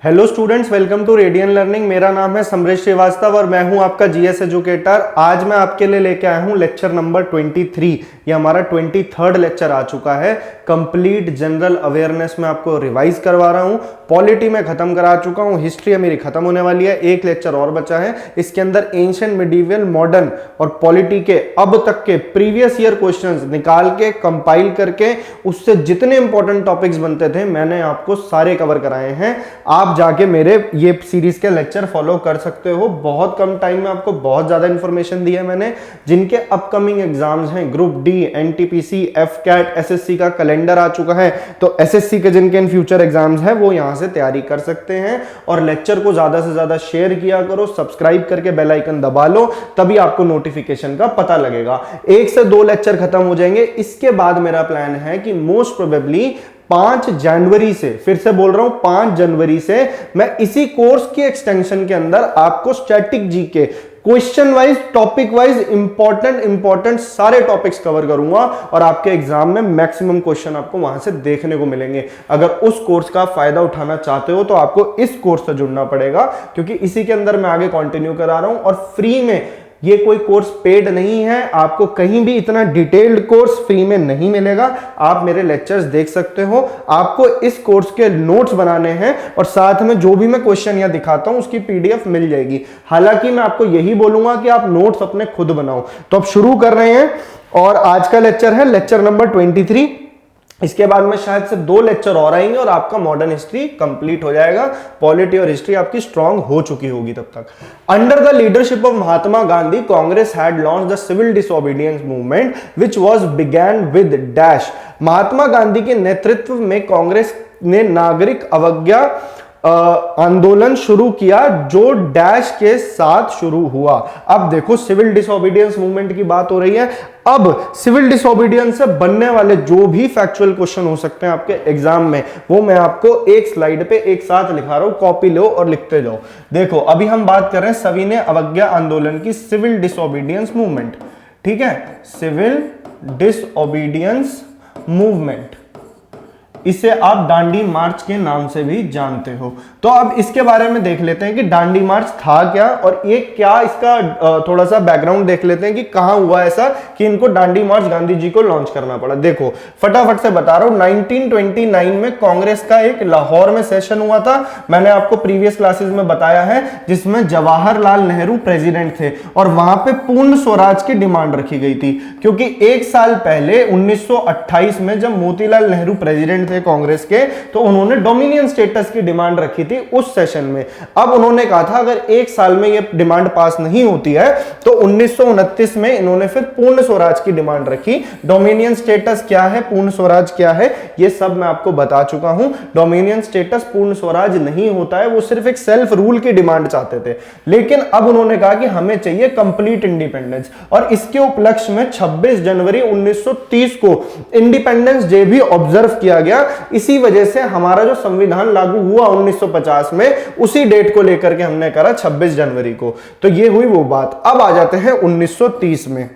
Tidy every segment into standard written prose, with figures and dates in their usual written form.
Hello students, welcome to Radian Learning. मेरा नाम है समरेश श्रीवास्तव और मैं हूं आपका जीएस एजुकेटर। आज मैं आपके लिए लेके आया हूं लेक्चर नंबर 23। ये हमारा 23rd लेक्चर आ चुका है। कंप्लीट जनरल अवेयरनेस में आपको रिवाइज करवा रहा हूं। पॉलिटी में खत्म करा चुका हूं, हिस्ट्री मेरी खत्म होने वाली है, एक लेक्चर और बचा है। इसके अंदर एंशिएंट, मिडीवियल, मॉडर्न और पॉलिटी के अब तक के प्रीवियस ईयर क्वेश्चंस निकाल के कंपाइल करके उससे जितने इंपॉर्टेंट टॉपिक्स बनते थे मैंने आपको सारे कवर कराए हैं। आप जाके मेरे ये सीरीज के लेक्चर फॉलो कर सकते हो। बहुत कम टाइम में आपको बहुत ज्यादा इंफॉर्मेशन दी है मैंने। जिनके अपकमिंग एग्जाम्स हैं, group D, NTPC, AFCAT, SSC का कैलेंडर आ चुका है, तो एसएससी के जिनके इन फ्यूचर एग्जाम्स हैं वो यहां से तैयारी कर सकते हैं। और लेक्चर को ज्यादा से ज्यादा शेयर किया करो, सब्सक्राइब करके बेल आइकन दबा लो, तभी आपको नोटिफिकेशन का पता लगेगा। 1 से 2 लेक्चर खत्म हो जाएंगे। इसके बाद मेरा प्लान है कि मोस्ट प्रोबेबली 5 जनवरी से, फिर से बोल रहा हूं 5 जनवरी से मैं इसी कोर्स की एक्सटेंशन के अंदर आपको static GK question wise, topic wise important सारे टॉपिक्स कवर करूंगा और आपके एग्जाम में मैक्सिमम क्वेश्चन आपको वहां से देखने को मिलेंगे। अगर उस कोर्स का फायदा उठाना चाहते हो तो आपको इस कोर्स से जुड़ना पड़ेगा, क्योंकि इसी के अंदर मैं आगे कंटिन्यू करा रहा हूं और फ्री में। ये कोई कोर्स पेड नहीं है, आपको कहीं भी इतना डिटेल्ड कोर्स फ्री में नहीं मिलेगा। आप मेरे लेक्चर्स देख सकते हो। आपको इस कोर्स के नोट्स बनाने हैं और साथ में जो भी मैं क्वेश्चन यहां दिखाता हूं उसकी पीडीएफ मिल जाएगी। हालांकि मैं आपको यही बोलूंगा कि आप नोट्स अपने खुद बनाओ। तो अब शुरू कर रहे हैं और आज का लेक्चर है लेक्चर नंबर 23। इसके बाद में शायद से 2 लेक्चर और आएंगे और आपका मॉडर्न हिस्ट्री कंप्लीट हो जाएगा। पॉलिटी और हिस्ट्री आपकी स्ट्रांग हो चुकी होगी तब तक। Under the leadership of Mahatma Gandhi, Congress had launched the civil disobedience movement which was began with dash. Mahatma Gandhi के नेतृत्व में कांग्रेस ने नागरिक अवज्ञा आंदोलन शुरू किया जो डैश के साथ शुरू हुआ। अब देखो, सिविल डिसोबीडियंस मूवमेंट की बात हो रही है। अब सिविल डिसोबीडियंस से बनने वाले जो भी फैक्चुअल क्वेश्चन हो सकते हैं आपके एग्जाम में, वो मैं आपको एक स्लाइड पे एक साथ लिखा रहा हूं। कॉपी लो और लिखते जाओ। देखो, अभी हम बात कर रहे हैं सविनय अवज्ञा आंदोलन की, सिविल डिसोबीडियंस मूवमेंट। ठीक है, सिविल डिसोबीडियंस मूवमेंट, इसे आप डांडी मार्च के नाम से भी जानते हो। तो अब इसके बारे में देख लेते हैं कि डांडी मार्च था क्या और ये क्या, इसका थोड़ा सा बैकग्राउंड देख लेते हैं कि कहां हुआ ऐसा कि इनको डांडी मार्च गांधी जी को लॉन्च करना पड़ा। देखो, फटाफट से बता रहा हूं। 1929 में कांग्रेस का एक लाहौर में सेशन हुआ था, मैंने आपको प्रीवियस क्लासेस में बताया है, जिसमें जवाहरलाल नेहरू प्रेसिडेंट थे और वहां पे पूर्ण स्वराज की डिमांड रखी गई थी। क्योंकि 1 साल पहले 1928 में जब मोतीलाल नेहरू प्रेसिडेंट थे कांग्रेस के, तो उन्होंने डोमिनियन स्टेटस की डिमांड रखी थी उस सेशन में। अब उन्होंने कहा था अगर 1 साल में यह डिमांड पास नहीं होती है तो 1929 में इन्होंने फिर पूर्ण स्वराज की डिमांड रखी। डोमिनियन स्टेटस क्या है, पूर्ण स्वराज क्या है, यह सब मैं आपको बता चुका हूं। डोमिनियन स्टेटस पूर्ण स्वराज नहीं होता है, वो सिर्फ एक सेल्फ रूल की डिमांड चाहते थे। लेकिन अब उन्होंने कहा कि हमें चाहिए कंप्लीट इंडिपेंडेंस और इसके उपलक्ष्य में 26 जनवरी 1930 को इंडिपेंडेंस डे भी ऑब्जर्व किया गया। इसी वजह से हमारा जो संविधान लागू हुआ 1950 में, उसी डेट को लेकर के हमने करा 26 जनवरी को। तो ये हुई वो बात। अब आ जाते हैं 1930 में।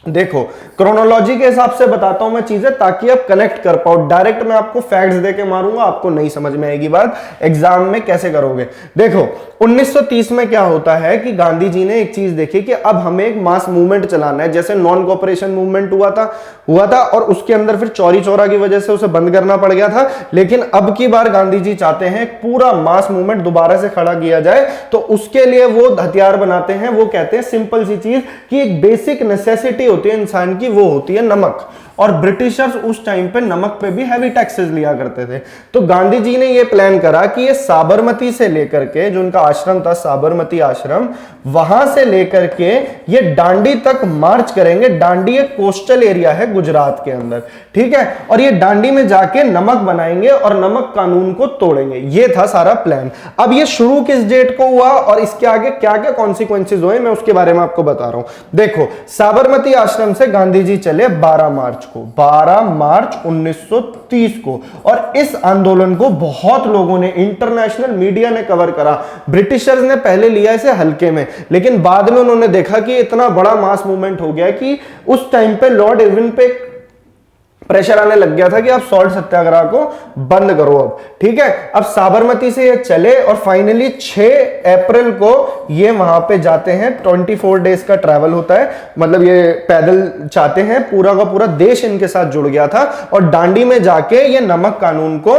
देखो, क्रोनोलॉजी के हिसाब से बताता हूं मैं चीजें ताकि आप कनेक्ट कर पाओ। डायरेक्ट मैं आपको फैक्ट्स देके मारूंगा, आपको नहीं समझ में आएगी बात। एग्जाम में कैसे करोगे? देखो, 1930 में क्या होता है कि गांधी जी ने एक चीज देखी कि अब हमें एक मास मूवमेंट चलाना है। जैसे नॉन कोऑपरेशन मूवमेंट हुआ था और उसके अंदर फिर चौरी चौरा की वजह से उसे बंद करना पड़ गया था। लेकिन अब की बार गांधी जी चाहते हैं पूरा मास मूवमेंट दोबारा से खड़ा किया जाए। तो उसके लिए वो हथियार बनाते हैं। वो कहते हैं सिंपल सी चीज कि एक बेसिक नेसेसिटी होती है इंसान की, वो होती है नमक। और ब्रिटिशर्स उस टाइम पे नमक पे भी हैवी टैक्सेस लिया करते थे। तो गांधी जी ने ये प्लान करा कि ये साबरमती से लेकर के, जो उनका आश्रम था साबरमती आश्रम, वहां से लेकर के ये डांडी तक मार्च करेंगे। डांडी एक कोस्टल एरिया है गुजरात के अंदर, ठीक है। और ये डांडी में जाके नमक बनाएंगे और नमक कानून को तोड़ेंगे। ये था सारा प्लान। अब ये शुरू किस डेट को हुआ और इसके आगे क्या क्या कॉन्सिक्वेंसेज हुए, मैं उसके बारे में आपको बता रहा हूं। देखो, साबरमती आश्रम से गांधी जी चले 12 मार्च को, 12 मार्च 1930 को। और इस आंदोलन को बहुत लोगों ने, इंटरनेशनल मीडिया ने कवर करा। ब्रिटिशर्स ने पहले लिया इसे हल्के में, लेकिन बाद में उन्होंने देखा कि इतना बड़ा मास मूवमेंट हो गया कि उस टाइम पे लॉर्ड इरविन पे प्रेशर आने लग गया था कि आप सॉल्ट सत्याग्रह को बंद करो अब, ठीक है। अब साबरमती से ये चले और फाइनली 6 अप्रैल को ये वहां पे जाते हैं। 24 डेज का ट्रैवल होता है, मतलब ये पैदल चाहते हैं, पूरा का पूरा देश इनके साथ जुड़ गया था और दांडी में जाके ये नमक कानून को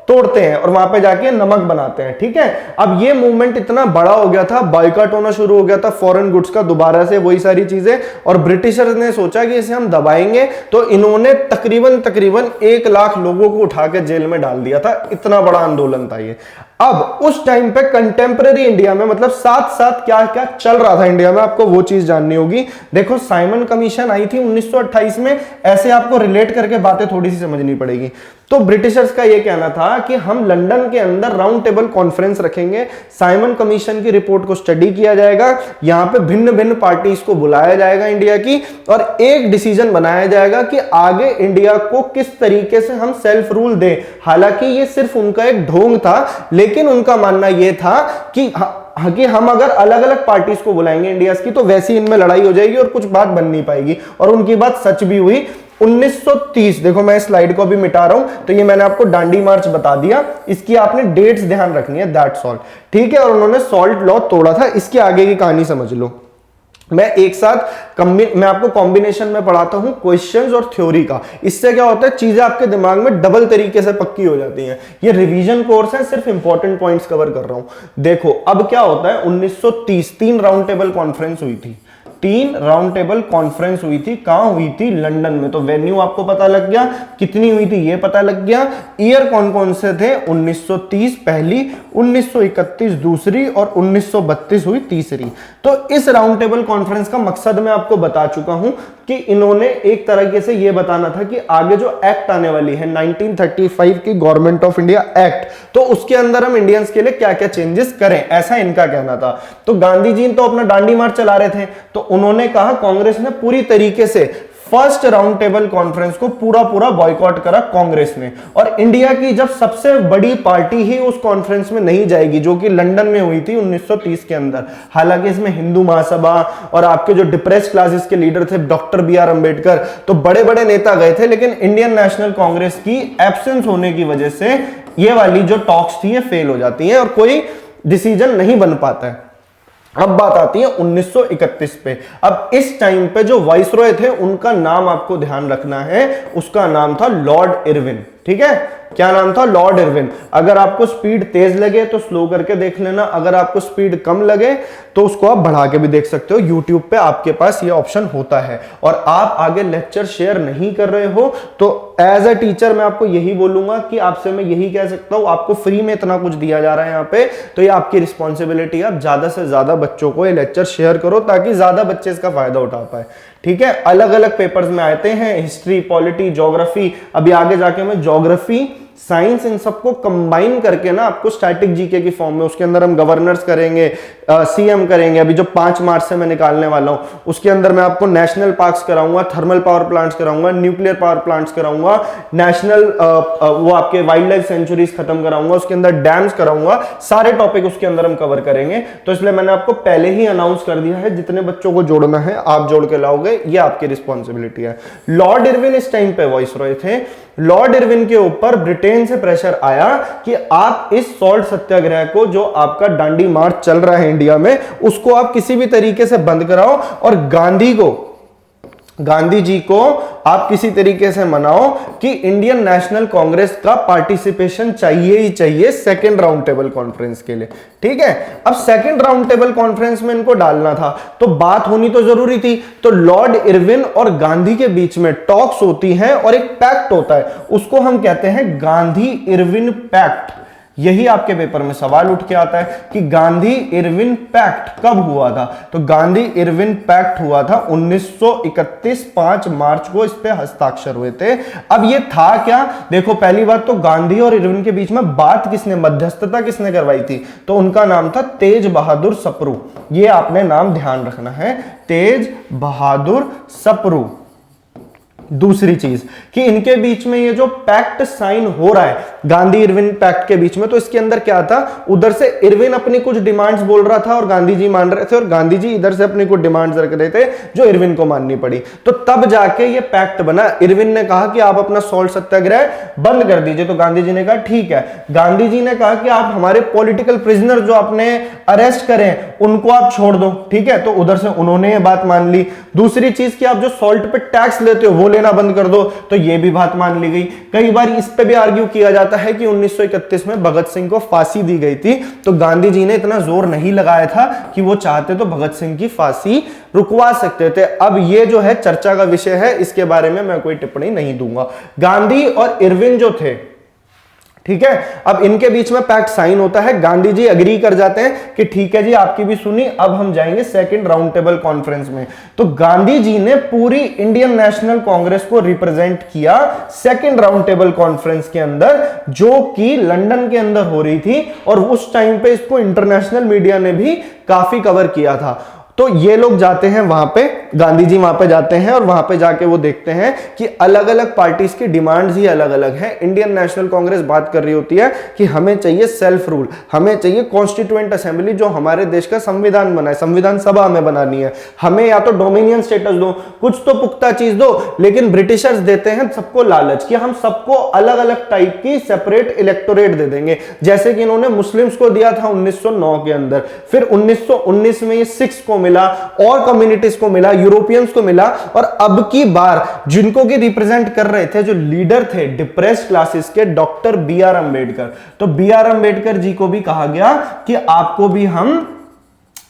तोड़ते हैं और वहां पे जाके नमक बनाते हैं, ठीक है। अब ये मूवमेंट इतना बड़ा हो गया था, बॉयकॉट होना शुरू हो गया था फॉरेन गुड्स का, दोबारा से वही सारी चीजें, और ब्रिटिशर्स ने सोचा कि इसे हम दबाएंगे, तो इन्होंने तकरीबन 1 लाख लोगों को उठा के जेल में डाल दिया था। इतना बड़ा आंदोलन था ये। अब उस टाइम पे कंटेम्पररी इंडिया में, मतलब साथ साथ क्या क्या चल रहा था इंडिया में, आपको वो चीज जाननी होगी। देखो, साइमन कमीशन आई थी 1928 में, ऐसे आपको रिलेट करके बातें थोड़ी सी समझनी पड़ेगी। तो ब्रिटिशर्स का यह कहना था कि हम लंदन के अंदर राउंड टेबल कॉन्फ्रेंस रखेंगे, साइमन कमीशन की रिपोर्ट को स्टडी किया जाएगा, यहां पे भिन्न भिन्न पार्टीज को बुलाया जाएगा इंडिया की, और एक डिसीजन बनाया जाएगा कि आगे इंडिया को किस तरीके से हम सेल्फ रूल दें। हालांकि ये सिर्फ उनका एक ढोंग था, लेकिन उनका मानना यह था कि हम अगर अलग अलग पार्टीज को बुलाएंगे इंडिया की, तो वैसी इनमें लड़ाई हो जाएगी और कुछ बात बन नहीं पाएगी। और उनकी बात सच भी हुई। 1930, देखो मैं स्लाइड को अभी मिटा रहा हूं, तो ये मैंने आपको दांडी मार्च बता दिया, इसकी आपने डेट्स ध्यान रखनी है, दैट्स ऑल, ठीक है। और उन्होंने सॉल्ट लॉ तोड़ा था, इसके आगे की कहानी समझ लो। मैं एक साथ मैं आपको कॉम्बिनेशन में पढ़ाता हूं क्वेश्चंस और थ्योरी का। इससे क्या होता है, चीजें आपके दिमाग में डबल तरीके से पक्की हो जाती हैं। ये रिवीजन कोर्स है, सिर्फ इंपॉर्टेंट पॉइंट्स कवर कर रहा हूं। देखो अब क्या होता है, 1930 3 राउंड टेबल कॉन्फ्रेंस हुई थी। 3 राउंड टेबल कॉन्फ्रेंस हुई थी। कहां हुई थी? लंदन में। तो वेन्यू आपको पता लग गया, कितनी हुई थी ये पता लग गया। ईयर कौन कौन से थे? 1930 पहली, 1931 दूसरी और 1932 हुई तीसरी। तो इस राउंड टेबल कॉन्फ्रेंस का मकसद मैं आपको बता चुका हूं कि इन्होंने एक तरीके से यह बताना था कि आगे जो एक्ट आने वाली है 1935 की गवर्नमेंट ऑफ इंडिया एक्ट, तो उसके अंदर हम इंडियंस के लिए क्या क्या चेंजेस करें, ऐसा इनका कहना था। तो गांधी जी तो अपना दांडी मार्च चला रहे थे, तो उन्होंने कहा, कांग्रेस ने पूरी तरीके से फर्स्ट राउंड टेबल कॉन्फ्रेंस को पूरा बॉयकॉट करा कांग्रेस ने। और इंडिया की जब सबसे बड़ी पार्टी ही उस कॉन्फ्रेंस में नहीं जाएगी, जो कि लंदन में हुई थी 1930 के अंदर। हालांकि इसमें हिंदू महासभा और आपके जो डिप्रेस्ड क्लासेस के लीडर थे डॉक्टर BR अंबेडकर, तो बड़े बड़े नेता गए थे, लेकिन इंडियन नेशनल कांग्रेस की एब्सेंस होने की वजह से ये वाली जो टॉक्स थी ये फेल हो जाती है और कोई डिसीजन नहीं बन पाता है। अब बात आती है 1931 पे। अब इस टाइम पे जो वाइसरॉय थे उनका नाम आपको ध्यान रखना है, उसका नाम था लॉर्ड इरविन। ठीक है, क्या नाम था? Lord Irwin. अगर आपको स्पीड तेज लगे तो स्लो करके देख लेना, अगर आपको स्पीड कम लगे तो उसको आप बढ़ा के भी देख सकते हो। यूट्यूब पे आपके पास ये ऑप्शन होता है। और आप आगे लेक्चर शेयर नहीं कर रहे हो तो एज अ टीचर मैं आपको यही बोलूंगा कि आपसे मैं यही कह सकता हूं, आपको फ्री में इतना कुछ दिया जा रहा है यहाँ पे, तो ये आपकी रिस्पॉन्सिबिलिटी है, आप ज्यादा से ज्यादा बच्चों को ये लेक्चर शेयर करो ताकि ज्यादा बच्चे इसका फायदा उठा पाए। ठीक है, अलग अलग पेपर्स में आते हैं, हिस्ट्री, पॉलिटी, ज्योग्राफी, अभी आगे जाके मैं ज्योग्राफी, साइंस, इन सबको कंबाइन करके ना आपको स्टैटिक जीके की फॉर्म में, उसके अंदर हम गवर्नर्स करेंगे, सीएम करेंगे, अभी जो 5 मार्च से मैं निकालने वाला हूं उसके अंदर मैं आपको नेशनल पार्क्स कराऊंगा, थर्मल पावर प्लांट्स कराऊंगा, न्यूक्लियर पावर प्लांट्स कराऊंगा, नेशनल वो आपके वाइल्ड लाइफ सेंचुरीज खत्म कराऊंगा, उसके अंदर डैम्स कराऊंगा, सारे टॉपिक उसके अंदर हम कवर करेंगे। तो इसलिए मैंने आपको पहले ही अनाउंस कर दिया है, जितने बच्चों को जोड़ना है आप जोड़ के लाओगे, ये आपकी रिस्पॉन्सिबिलिटी है। लॉर्ड इरविन इस टाइम पे वाइसरॉय थे। लॉर्ड इरविन के ऊपर ब्रिटेन से प्रेशर आया कि आप इस सॉल्ट सत्याग्रह को, जो आपका दांडी मार्च चल रहा है इंडिया में, उसको आप किसी भी तरीके से बंद कराओ और गांधी जी को आप किसी तरीके से मनाओ कि इंडियन नेशनल कांग्रेस का पार्टिसिपेशन चाहिए ही चाहिए सेकेंड राउंड टेबल कॉन्फ्रेंस के लिए। ठीक है, अब सेकेंड राउंड टेबल कॉन्फ्रेंस में इनको डालना था तो बात होनी तो जरूरी थी। तो लॉर्ड इरविन और गांधी के बीच में टॉक्स होती हैं और एक पैक्ट होता है, उसको हम कहते हैं गांधी इरविन पैक्ट। यही आपके पेपर में सवाल उठ के आता है कि गांधी इरविन पैक्ट कब हुआ था। तो गांधी इरविन पैक्ट हुआ था 1931 5 मार्च को, इस पे हस्ताक्षर हुए थे। अब ये था क्या? देखो, पहली बात तो गांधी और इरविन के बीच में बात किसने, मध्यस्थता किसने करवाई थी? तो उनका नाम था तेज बहादुर सप्रू। ये आपने नाम ध्यान रखना है, तेज बहादुर सप्रू। दूसरी चीज कि इनके बीच में ये जो पैक्ट साइन हो रहा है गांधी इरविन पैक्ट के बीच में, तो इसके अंदर क्या था, उधर से इरविन अपनी कुछ डिमांड्स बोल रहा था और गांधी जी मान रहे थे, और गांधी जी इधर से अपनी कुछ डिमांड्स रख रहे थे जो इरविन को माननी पड़ी। तो तब जाके ये पैक्ट बना। इरविन ने कहा कि आप अपना सॉल्ट सत्याग्रह बंद कर दीजिए, तो गांधी जी ने कहा ठीक है। गांधी जी ने कहा कि आप हमारे पॉलिटिकल प्रिजनर जो आपने अरेस्ट करें उनको आप छोड़ दो, ठीक है, तो उधर से उन्होंने ये बात मान ली। दूसरी चीज कि आप जो सॉल्ट पे टैक्स लेते हो वो लेना बंद कर दो, तो ये भी बात मान ली गई। कई बार इस पे भी आर्ग्यू किया जाता है कि 1931 में भगत सिंह को फांसी दी गई थी, तो गांधी जी ने इतना जोर नहीं लगाया था कि वो चाहते तो भगत सिंह की फांसी रुकवा सकते थे। अब ये जो है चर्चा का विषय है, इसके बारे में मैं कोई टिप्पणी नहीं दूंगा। गांधी और इरविन जो थे, ठीक है, अब इनके बीच में पैक्ट साइन होता है, गांधी जी एग्री कर जाते हैं कि ठीक है जी आपकी भी सुनी, अब हम जाएंगे सेकंड राउंड टेबल कॉन्फ्रेंस में। तो गांधी जी ने पूरी इंडियन नेशनल कांग्रेस को रिप्रेजेंट किया सेकंड राउंड टेबल कॉन्फ्रेंस के अंदर, जो कि लंदन के अंदर हो रही थी, और उस टाइम पे इसको इंटरनेशनल मीडिया ने भी काफी कवर किया था। तो ये लोग जाते हैं वहां पे, गांधी जी वहां पे जाते हैं और वहां पे जाके वो देखते हैं कि अलग अलग पार्टीज की डिमांड्स ही अलग अलग हैं। इंडियन नेशनल कांग्रेस बात कर रही होती है कि हमें चाहिए सेल्फ रूल, हमें चाहिए कॉन्स्टिट्यूएंट असेंबली जो हमारे देश का संविधान बनाए, संविधान सभा हमें बनानी है, हमें या तो डोमिनियन स्टेटस दो, कुछ तो पुख्ता चीज दो। लेकिन ब्रिटिशर्स देते हैं सबको लालच कि हम सबको अलग अलग टाइप की सेपरेट इलेक्टोरेट दे देंगे, जैसे कि इन्होंने मुस्लिम्स को दिया था 1909 के अंदर, फिर 1919 में ये सिख्स को मिला और कम्युनिटीज को मिला, यूरोपियंस को मिला, और अब की बार जिनको की रिप्रेजेंट कर रहे थे, जो लीडर थे डिप्रेस्ड क्लासेस के, डॉक्टर बी आर अंबेडकर, तो बी आर अंबेडकर जी को भी कहा गया कि आपको भी हम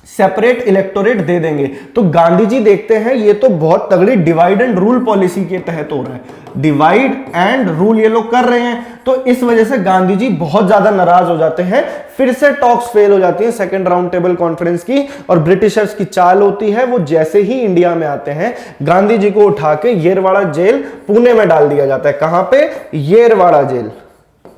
सेपरेट इलेक्टोरेट दे देंगे। तो गांधी जी देखते हैं ये तो बहुत तगड़ी डिवाइड एंड रूल पॉलिसी के तहत हो रहा है, डिवाइड एंड रूल ये लोग कर रहे हैं, तो इस वजह से गांधी जी बहुत ज्यादा नाराज हो जाते हैं। फिर से टॉक्स फेल हो जाती हैं सेकंड राउंड टेबल कॉन्फ्रेंस की, और ब्रिटिशर्स की चाल होती है, वो जैसे ही इंडिया में आते हैं गांधी जी को उठा के येरवाड़ा जेल पुणे में डाल दिया जाता है। कहां पे? Yerwada jail,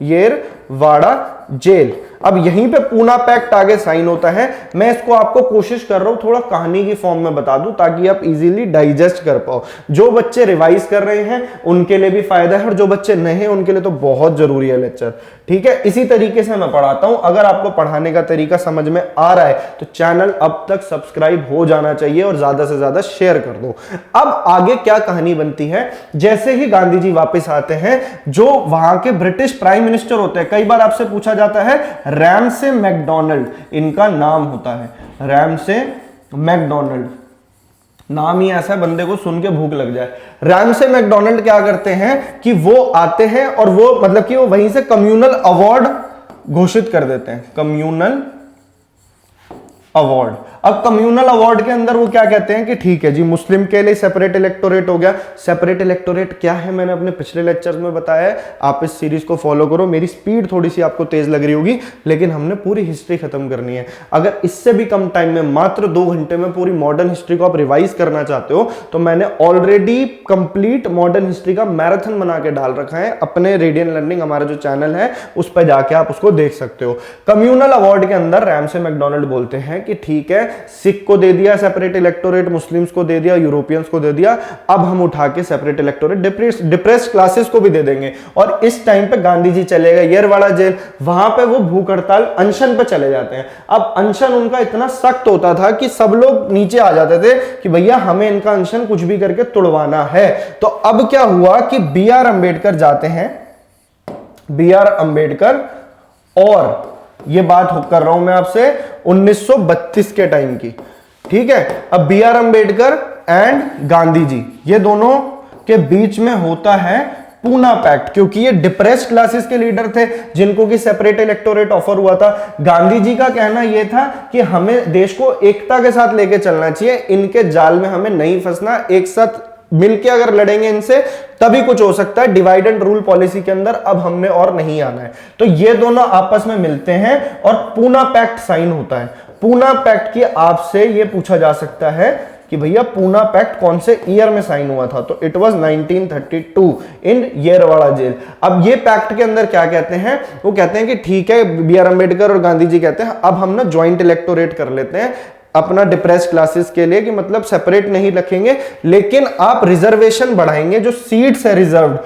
Yerwada jail. अब यहीं पे पूना पैक्ट आगे साइन होता है। मैं इसको आपको कोशिश कर रहा हूं थोड़ा कहानी की फॉर्म में बता दूं ताकि आप इजीली डाइजेस्ट कर पाओ। जो बच्चे रिवाइज कर रहे हैं उनके लिए भी फायदा है, और जो बच्चे नहीं हैं उनके लिए तो बहुत जरूरी है लेक्चर, ठीक है। इसी तरीके से मैं पढ़ाता हूं। अगर आपको पढ़ाने का तरीका समझ में आ रहा है तो चैनल अब तक सब्सक्राइब हो जाना चाहिए और ज्यादा से ज्यादा शेयर कर दो। अब आगे क्या कहानी बनती है, जैसे ही गांधी जी वापस आते हैं, जो वहां के ब्रिटिश प्राइम मिनिस्टर होते हैं, कई बार आपसे पूछा जाता है, रैमसे मैकडॉनल्ड इनका नाम होता है, रैमसे मैकडॉनल्ड, नाम ही ऐसा है बंदे को सुन के भूख लग जाए। रैमसे मैकडॉनल्ड क्या करते हैं कि वो आते हैं और वो मतलब कि वो वहीं से कम्युनल अवार्ड घोषित कर देते हैं, कम्युनल अवार्ड। अब कम्युनल अवार्ड के अंदर वो क्या कहते हैं कि ठीक है जी मुस्लिम के लिए सेपरेट इलेक्टोरेट हो गया। सेपरेट इलेक्टोरेट क्या है मैंने अपने पिछले लेक्चर्स में बताया है, आप इस सीरीज को फॉलो करो। मेरी स्पीड थोड़ी सी आपको तेज लग रही होगी, लेकिन हमने पूरी हिस्ट्री खत्म करनी है। अगर इससे भी कम टाइम में, मात्र 2 घंटे में पूरी मॉडर्न हिस्ट्री को आप रिवाइज करना चाहते हो तो मैंने ऑलरेडी कंप्लीट मॉडर्न हिस्ट्री का मैराथन बना के डाल रखा है अपने रेडियन लर्निंग, हमारा जो चैनल है उस पर जाके आप उसको देख सकते हो। कम्युनल अवार्ड के अंदर रैमसे मैकडॉनल्ड बोलते हैं कि ठीक है, सिख को दे दिया सेपरेट इलेक्टोरेट, मुस्लिम्स को दे दिया, यूरोपियंस को दे दिया, अब हम उठा के सेपरेट इलेक्टोरेट डिप्रेस्ड क्लासेस को भी दे देंगे। और इस टाइम पे गांधी जी चले गए येरवाड़ा जेल, वहां पे वो भूख हड़ताल अनशन पे चले जाते हैं। अब अनशन उनका इतना सख्त होता था कि सब लोग नीचे आ जाते थे कि भैया हमें इनका अनशन कुछ भी करके तोड़वाना है। तो अब क्या हुआ कि बी आर अंबेडकर जाते हैं, बी आर अंबेडकर, और ये बात कर रहा हूं मैं आपसे 1932 के टाइम की, ठीक है। अब B R Ambedkar and Gandhi ji, ये दोनों के बीच में होता है पूना पैक्ट, क्योंकि ये डिप्रेस्ड क्लासेस के लीडर थे जिनको कि सेपरेट इलेक्टोरेट ऑफर हुआ था। गांधी जी का कहना यह था कि हमें देश को एकता के साथ लेके चलना चाहिए, इनके जाल में हमें नहीं फंसना, एक साथ मिलके अगर लड़ेंगे इनसे तभी कुछ हो सकता है। डिवाइड एंड रूल पॉलिसी के अंदर अब हमने और नहीं आना है। तो ये दोनों आपस में मिलते हैं और पूना पैक्ट साइन होता है। पूना पैक्ट की आपसे ये पूछा जा सकता है कि भैया पूना पैक्ट कौन से ईयर में साइन हुआ था, तो it was 1932 in Yerwada jail. अब ये पैक्ट के अंदर क्या कहते हैं, वो कहते हैं कि ठीक है, बी आर अंबेडकर और गांधी जी कहते हैं अब हम ना ज्वाइंट इलेक्टोरेट कर लेते हैं, अपना डिप्रेस क्लासेस के लिए कि मतलब सेपरेट नहीं रखेंगे, लेकिन आप रिजर्वेशन बढ़ाएंगे। जो सीट्स है रिजर्व्ड,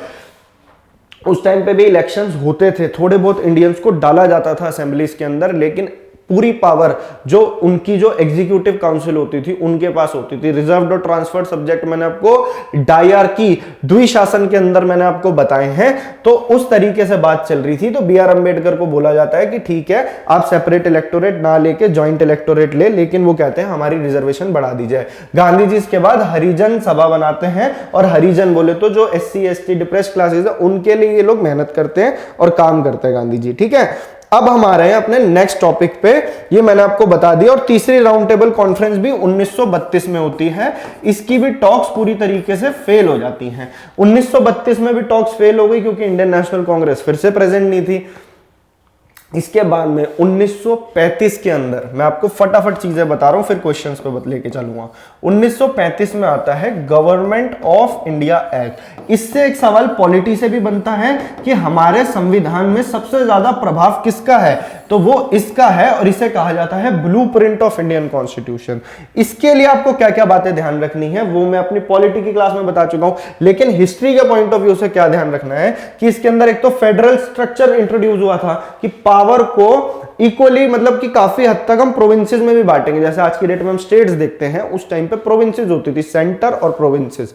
उस टाइम पे भी इलेक्शंस होते थे, थोड़े बहुत इंडियंस को डाला जाता था असेंबलीज के अंदर, लेकिन पूरी पावर जो उनकी जो एग्जीक्यूटिव काउंसिल होती थी उनके पास होती थी। रिजर्व्ड और ट्रांसफर्ड सब्जेक्ट मैंने आपको डायरार्की द्विशासन के अंदर मैंने आपको बताए हैं। तो उस तरीके से बात चल रही थी। तो बी आर अम्बेडकर को बोला जाता है कि ठीक है, आप सेपरेट इलेक्टोरेट ना लेके ज्वाइंट इलेक्टोरेट ले, लेकिन वो कहते हैं हमारी रिजर्वेशन बढ़ा दी जाए। गांधी जी इसके बाद हरिजन सभा बनाते हैं, और हरिजन बोले तो जो SC ST डिप्रेस्ड क्लासेस है उनके लिए ये लोग मेहनत करते हैं और काम करते हैं गांधी जी। ठीक है, अब हम आ रहे हैं अपने नेक्स्ट टॉपिक पे। ये मैंने आपको बता दिया। और तीसरी राउंड टेबल कॉन्फ्रेंस भी 1932 में होती है। इसकी भी टॉक्स पूरी तरीके से फेल हो जाती हैं। 1932 में भी टॉक्स फेल हो गई क्योंकि इंडियन नेशनल कांग्रेस फिर से प्रेजेंट नहीं थी। इसके बाद में 1935 के अंदर, मैं आपको फटाफट चीजें बता रहा हूं फिर क्वेश्चंस पे लेके चलूंगा। 1935 में आता है गवर्नमेंट ऑफ इंडिया एक्ट। इससे एक सवाल पॉलिटी से भी बनता है कि हमारे संविधान में सबसे ज्यादा प्रभाव किसका है, तो वो इसका है, और इसे कहा जाता है ब्लूप्रिंट ऑफ इंडियन कॉन्स्टिट्यूशन। इसके लिए आपको क्या क्या बातें ध्यान रखनी है वो मैं अपनी पॉलिटी की क्लास में बता चुका हूं, लेकिन हिस्ट्री के पॉइंट ऑफ व्यू से क्या ध्यान रखना है कि इसके अंदर एक तो फेडरल स्ट्रक्चर इंट्रोड्यूस हुआ था कि पावर को इक्वली, मतलब कि काफी हद तक हम प्रोविंसेस में भी बांटेंगे। जैसे आज की डेट में हम स्टेट्स देखते हैं, उस टाइम पे प्रोविंसेस होती थी, सेंटर और प्रोविंसेस।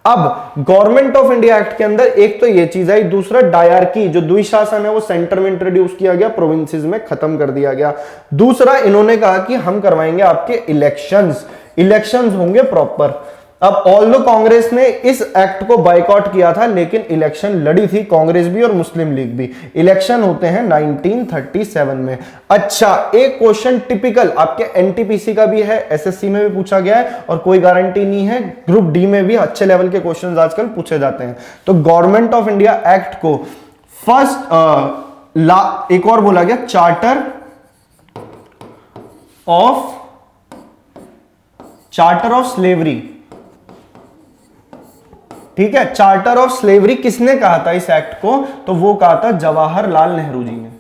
अब गवर्नमेंट ऑफ इंडिया एक्ट के अंदर एक तो ये चीज आई, दूसरा डायरार्की जो द्विशासन है वो सेंटर में इंट्रोड्यूस किया गया, प्रोविंसेस में खत्म कर दिया गया। दूसरा इन्होंने कहा कि हम करवाएंगे आपके इलेक्शंस होंगे प्रॉपर। अब ऑल्दो कांग्रेस ने इस एक्ट को बायकॉट किया था, लेकिन इलेक्शन लड़ी थी कांग्रेस भी और मुस्लिम लीग भी। इलेक्शन होते हैं 1937 में। अच्छा, एक क्वेश्चन टिपिकल आपके एनटीपीसी का भी है, एसएससी में भी पूछा गया है, और कोई गारंटी नहीं है, ग्रुप डी में भी अच्छे लेवल के क्वेश्चंस आजकल पूछे जाते हैं। तो गवर्नमेंट ऑफ इंडिया एक्ट को फर्स्ट एक और बोला गया चार्टर ऑफ स्लेवरी। ठीक है, चार्टर ऑफ स्लेवरी किसने कहा था इस एक्ट को, तो वो कहा था जवाहरलाल नेहरू जी ने।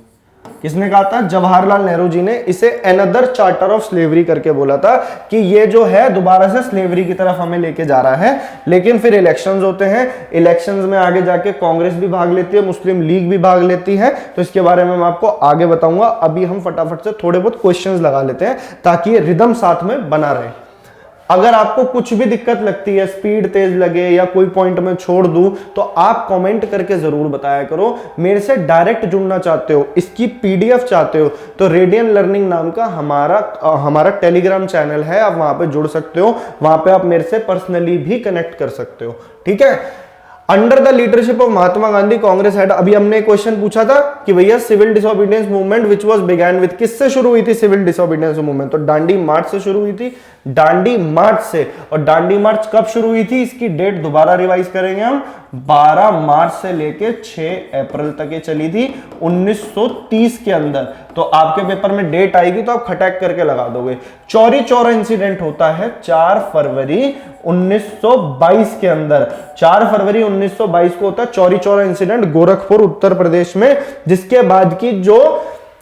किसने कहा था? जवाहरलाल नेहरू जी ने इसे अनदर चार्टर ऑफ स्लेवरी करके बोला था कि ये जो है दोबारा से स्लेवरी की तरफ हमें लेके जा रहा है। लेकिन फिर इलेक्शंस होते हैं, इलेक्शंस में आगे जाके कांग्रेस भी भाग लेती है, मुस्लिम लीग भी भाग लेती है, तो इसके बारे में मैं आपको आगे बताऊंगा। अभी हम फटाफट से थोड़े बहुत क्वेश्चंस लगा लेते हैं ताकि ये रिदम साथ में बना रहे। अगर आपको कुछ भी दिक्कत लगती है, स्पीड तेज लगे या कोई पॉइंट में छोड़ दूं, तो आप कमेंट करके जरूर बताया करो। मेरे से डायरेक्ट जुड़ना चाहते हो, इसकी पीडीएफ चाहते हो, तो रेडियन लर्निंग नाम का हमारा टेलीग्राम चैनल है, आप वहां पे जुड़ सकते हो। वहां पे आप मेरे से पर्सनली भी कनेक्ट कर सकते हो। ठीक है, under the leadership of Mahatma Gandhi Congress had, अभी हमने क्वेश्चन पूछा था कि भैया civil disobedience movement which was began with, किससे शुरू हुई थी सिविल डिसोबीडियंस मूवमेंट? तो दांडी मार्च से शुरू हुई थी, दांडी मार्च से। और दांडी मार्च कब शुरू हुई थी, इसकी डेट दोबारा रिवाइज करेंगे हम। 12 मार्च से लेके 6 अप्रैल तक ये चली थी 1930 के अंदर। तो आपके पेपर में डेट आएगी तो आप खटैक करके लगा दोगे। चौरी चौरा इंसिडेंट होता है 4 फरवरी 1922 के अंदर। 4 फरवरी 1922 को होता है चौरी चौरा इंसिडेंट गोरखपुर उत्तर प्रदेश में, जिसके बाद की जो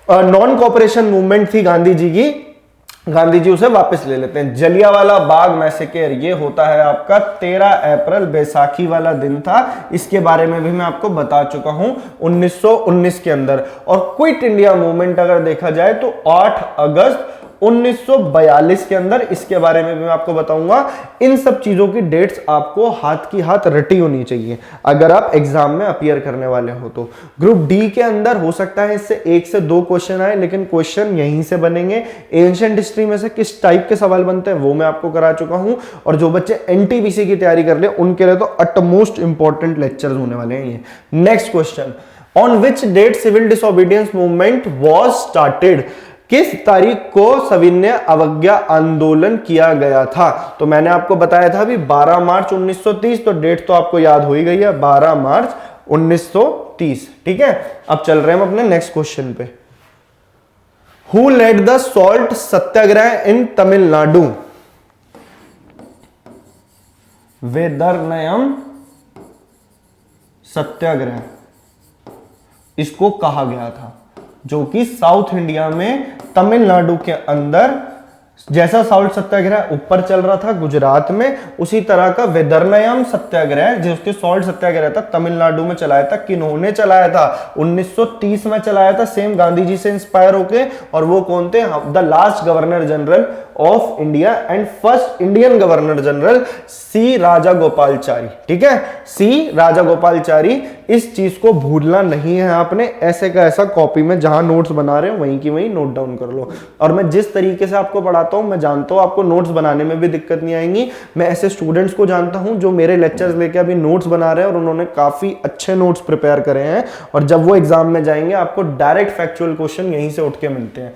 नॉन कोऑपरेशन मूवमेंट थी गांधी जी की, गांधी जी उसे वापस ले लेते हैं। जलियांवाला बाग मैसेकर ये होता है आपका 13 अप्रैल, बैसाखी वाला दिन था। इसके बारे में भी मैं आपको बता चुका हूं 1919 के अंदर। और क्विट इंडिया मूवमेंट अगर देखा जाए तो 8 अगस्त 1942 के अंदर, इसके बारे में भी मैं आपको बताऊंगा। इन सब चीजों की डेट्स आपको हाथ की हाथ रटी होनी चाहिए अगर आप एग्जाम में अपीयर करने वाले हो तो। ग्रुप डी के अंदर हो सकता है इससे 1 से 2 क्वेश्चन आए, लेकिन क्वेश्चन यहीं से बनेंगे। एंशिएंट हिस्ट्री में से किस टाइप के सवाल बनते हैं वो मैं आपको करा चुका हूं, और जो बच्चे एनटीपीसी की तैयारी कर ले उनके लिए तो अटमोस्ट इंपॉर्टेंट लेक्चर्स होने वाले हैं ये। Next question, on which date civil disobedience movement was started? किस तारीख को सविनय अवज्ञा आंदोलन किया गया था? तो मैंने आपको बताया था अभी 12 मार्च 1930, तो डेट तो आपको याद हो ही गई है, 12 मार्च 1930। ठीक है, अब चल रहे हैं हम अपने नेक्स्ट क्वेश्चन पे। हु लेड द सॉल्ट सत्याग्रह इन तमिलनाडु? वेदरनयम सत्याग्रह इसको कहा गया था, जो कि साउथ इंडिया में तमिलनाडु के अंदर जैसा सॉल्ट सत्याग्रह ऊपर चल रहा था गुजरात में, उसी तरह का वेदरनयम सत्याग्रह जिसके सॉल्ट सत्याग्रह था तमिलनाडु में चलाया था। किन्होंने चलाया था? 1930 में चलाया था, सेम गांधी जी से इंस्पायर होके। और वो कौन थे? The last governor general of India and first Indian governor general C Rajagopalachari. ठीक है, सी राजागोपालचारी। इस चीज को भूलना नहीं है आपने, ऐसे का ऐसा कॉपी में जहां नोट्स बना रहे हो वहीं की वहीं नोट डाउन कर लो। और मैं जिस तरीके से आपको पढ़ाता हूं, मैं जानता हूं आपको नोट्स बनाने में भी दिक्कत नहीं आएंगी। मैं ऐसे स्टूडेंट्स को जानता हूं जो मेरे लेक्चर्स लेके अभी नोट्स बना रहे हैं और उन्होंने काफी अच्छे नोट्स प्रिपेयर करे हैं, और जब वो एग्जाम में जाएंगे आपको डायरेक्ट फैक्चुअल क्वेश्चन यहीं से उठ के मिलते हैं।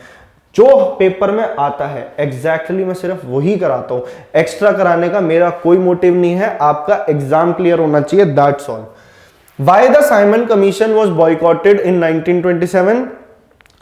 जो पेपर में आता है एग्जैक्टली मैं सिर्फ वही कराता हूं, एक्स्ट्रा कराने का मेरा कोई मोटिव नहीं है। आपका एग्जाम क्लियर होना चाहिए, that's all. Why the Simon Commission was boycotted in 1927?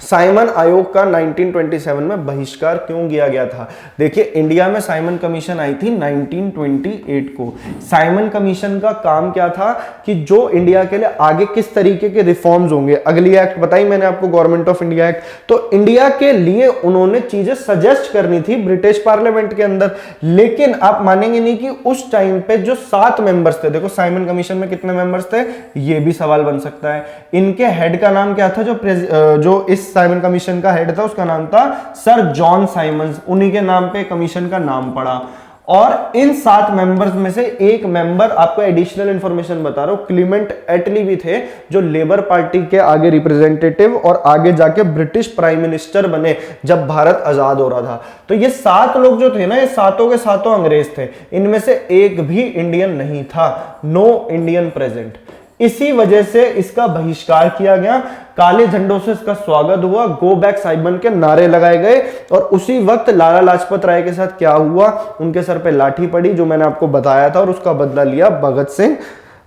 Simon आयोग का 1927 में बहिष्कार क्यों किया गया था? देखिए, इंडिया में साइमन कमीशन आई थी 1928 को। साइमन कमीशन का काम क्या था कि जो इंडिया के लिए आगे किस तरीके के रिफॉर्म्स होंगे। अगली एक्ट बताई मैंने आपको, गवर्नमेंट ऑफ इंडिया एक्ट। तो इंडिया के लिए उन्होंने चीजें सजेस्ट करनी थी ब्रिटिश पार्लियामेंट के अंदर। लेकिन आप मानेंगे नहीं कि उस टाइम पे जो 7 मेंबर्स थे, देखो साइमन कमीशन में कितने मेंबर्स थे, ये भी सवाल बन सकता है। इनके हेड का नाम क्या था? जो इस साइमन कमीशन का हेड था उसका नाम था सर जॉन साइमंस। उन्हीं के नाम पे कमीशन का नाम पड़ा। और इन 7 मेंबर्स में से एक मेंबर, आपको एडिशनल इंफॉर्मेशन बता रहा हूं, क्लीमेंट एटली भी थे, जो लेबर पार्टी के आगे रिप्रेजेंटेटिव और आगे जाके ब्रिटिश प्राइम मिनिस्टर बने जब भारत आजाद हो रहा था। तो ये 7 लोग जो थे ना, ये सातों के सातों अंग्रेज थे। इनमें से एक भी इंडियन नहीं था, नो इंडियन प्रेजेंट। इसी वजह से इसका बहिष्कार किया गया। काले झंडों से इसका स्वागत हुआ, गो बैक साइमन के नारे लगाए गए। और उसी वक्त लाला लाजपत राय के साथ क्या हुआ, उनके सर पे लाठी पड़ी, जो मैंने आपको बताया था, और उसका बदला लिया भगत सिंह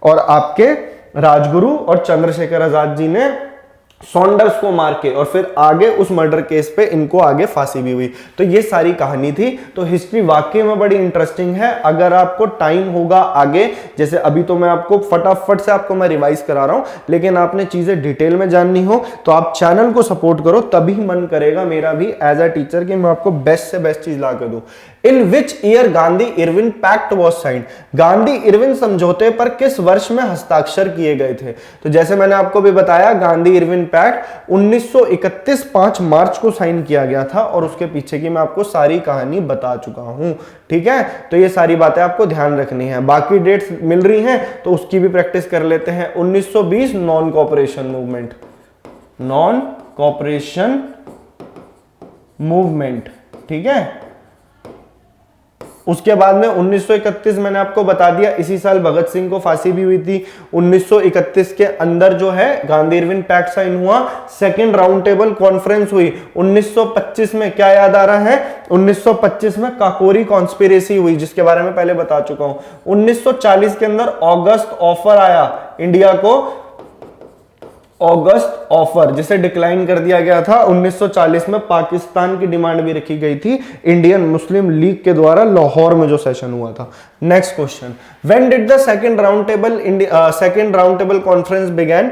और आपके राजगुरु और चंद्रशेखर आजाद जी ने सॉन्डर्स को मार के। और फिर आगे उस मर्डर केस पे इनको आगे फांसी भी हुई। तो ये सारी कहानी थी। तो हिस्ट्री वाकई में बड़ी इंटरेस्टिंग है। अगर आपको टाइम होगा आगे, जैसे अभी तो मैं आपको फटाफट से आपको मैं रिवाइज करा रहा हूं, लेकिन आपने चीजें डिटेल में जाननी हो तो आप चैनल को सपोर्ट करो, तभी मन करेगा मेरा भी एज अ टीचर कि मैं आपको बेस्ट से बेस्ट चीज ला कर दूं। In which year Gandhi Irwin pact was signed? Gandhi Irwin समझौते पर किस वर्ष में हस्ताक्षर किए गए थे? तो जैसे मैंने आपको भी बताया, गांधी इरविन पैक्ट 1931 5 मार्च को साइन किया गया था, और उसके पीछे की मैं आपको सारी कहानी बता चुका हूं। ठीक है, तो ये सारी बातें आपको ध्यान रखनी है। बाकी डेट्स मिल रही हैं तो उसकी भी प्रैक्टिस कर लेते हैं। 1920 non cooperation movement, non cooperation movement. ठीक है, उसके बाद में 1931 मैंने आपको बता दिया, इसी साल भगत सिंह को फांसी भी हुई थी। 1931 के अंदर जो है गांधी इरविन पैक्ट साइन हुआ। सेकंड राउंड टेबल कॉन्फ्रेंस हुई 1925 में। क्या याद आ रहा है? 1925 में काकोरी कॉन्स्पिरेसी हुई, जिसके बारे में पहले बता चुका हूं। 1940 के अंदर ऑगस्ट ऑफर आया इंडिया को, ऑगस्ट ऑफर, जिसे डिक्लाइन कर दिया गया था। 1940 में पाकिस्तान की डिमांड भी रखी गई थी इंडियन मुस्लिम लीग के द्वारा, लाहौर में जो सेशन हुआ था। Next question, when did the second round table conference began?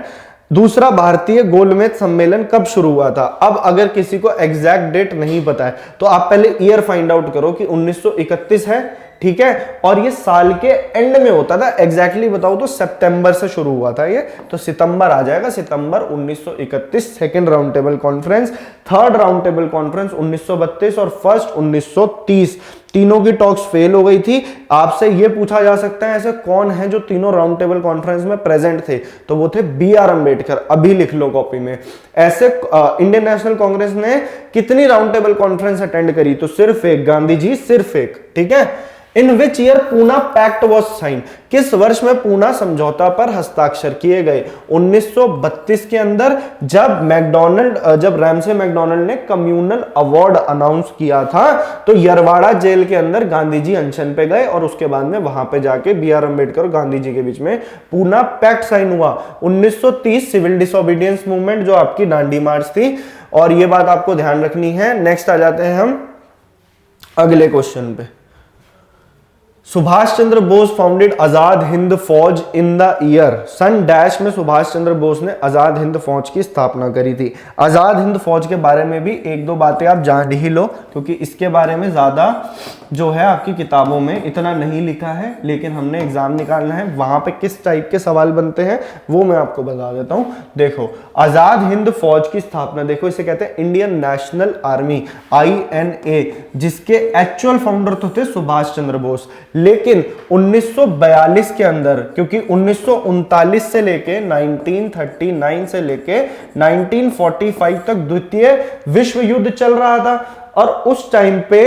दूसरा भारतीय गोलमेज सम्मेलन कब शुरू हुआ था? अब अगर किसी को एग्जैक्ट डेट नहीं पता है तो आप पहले ईयर फाइंड आउट करो कि 1931 है। ठीक है, और ये साल के एंड में होता था। एग्जैक्टली बताओ तो सितंबर से शुरू हुआ था ये, तो सितंबर आ जाएगा, सितंबर 1931 second round table conference. Third round table conference 1932 और फर्स्ट 1930। तीनों की टॉक्स फेल हो गई थी। आपसे ये पूछा जा सकता है ऐसे कौन है जो तीनों राउंड टेबल कॉन्फ्रेंस में प्रेजेंट थे? तो वो थे BR अम्बेडकर। अभी लिख लो कॉपी में। ऐसे इंडियन नेशनल कांग्रेस ने कितनी राउंड टेबल कॉन्फ्रेंस अटेंड करी? तो सिर्फ एक, गांधी जी सिर्फ एक। ठीक है, in which year Poona pact was sign? किस वर्ष में पूना समझौता पर हस्ताक्षर किए गए? 1932 के अंदर, जब रैमसे मैकडोनल्ड ने कम्युनल अवार्ड अनाउंस किया था, तो यरवाड़ा जेल के अंदर गांधी जी अनशन पे गए, और उसके बाद में वहां पे जाके BR अम्बेडकर और गांधी जी के बीच में पूना पैक्ट साइन हुआ। 1930 सिविल डिसोबीडियंस मूवमेंट, जो आपकी दांडी मार्च थी, और ये बात आपको ध्यान रखनी है। नेक्स्ट आ जाते हैं हम अगले क्वेश्चन पे। Subhash Chandra Bose founded Azad Hind Fauj in the year, सन डैश में सुभाष चंद्र बोस ने आजाद हिंद फौज की स्थापना करी थी। आजाद हिंद फौज के बारे में भी एक दो बातें आप जान ही लो, क्योंकि इसके बारे में ज्यादा जो है आपकी किताबों में इतना नहीं लिखा है, लेकिन हमने एग्जाम निकालना है, वहां पे किस टाइप के सवाल बनते हैं वो मैं आपको बता देता हूं। देखो, आजाद हिंद फौज की स्थापना, देखो इसे कहते हैं इंडियन नेशनल आर्मी, INA, जिसके एक्चुअल फाउंडर तो थे सुभाष चंद्र बोस, लेकिन 1942 के अंदर, क्योंकि 1939 से लेके 1939 से लेके 1945 तक द्वितीय विश्व युद्ध चल रहा था, और उस टाइम पे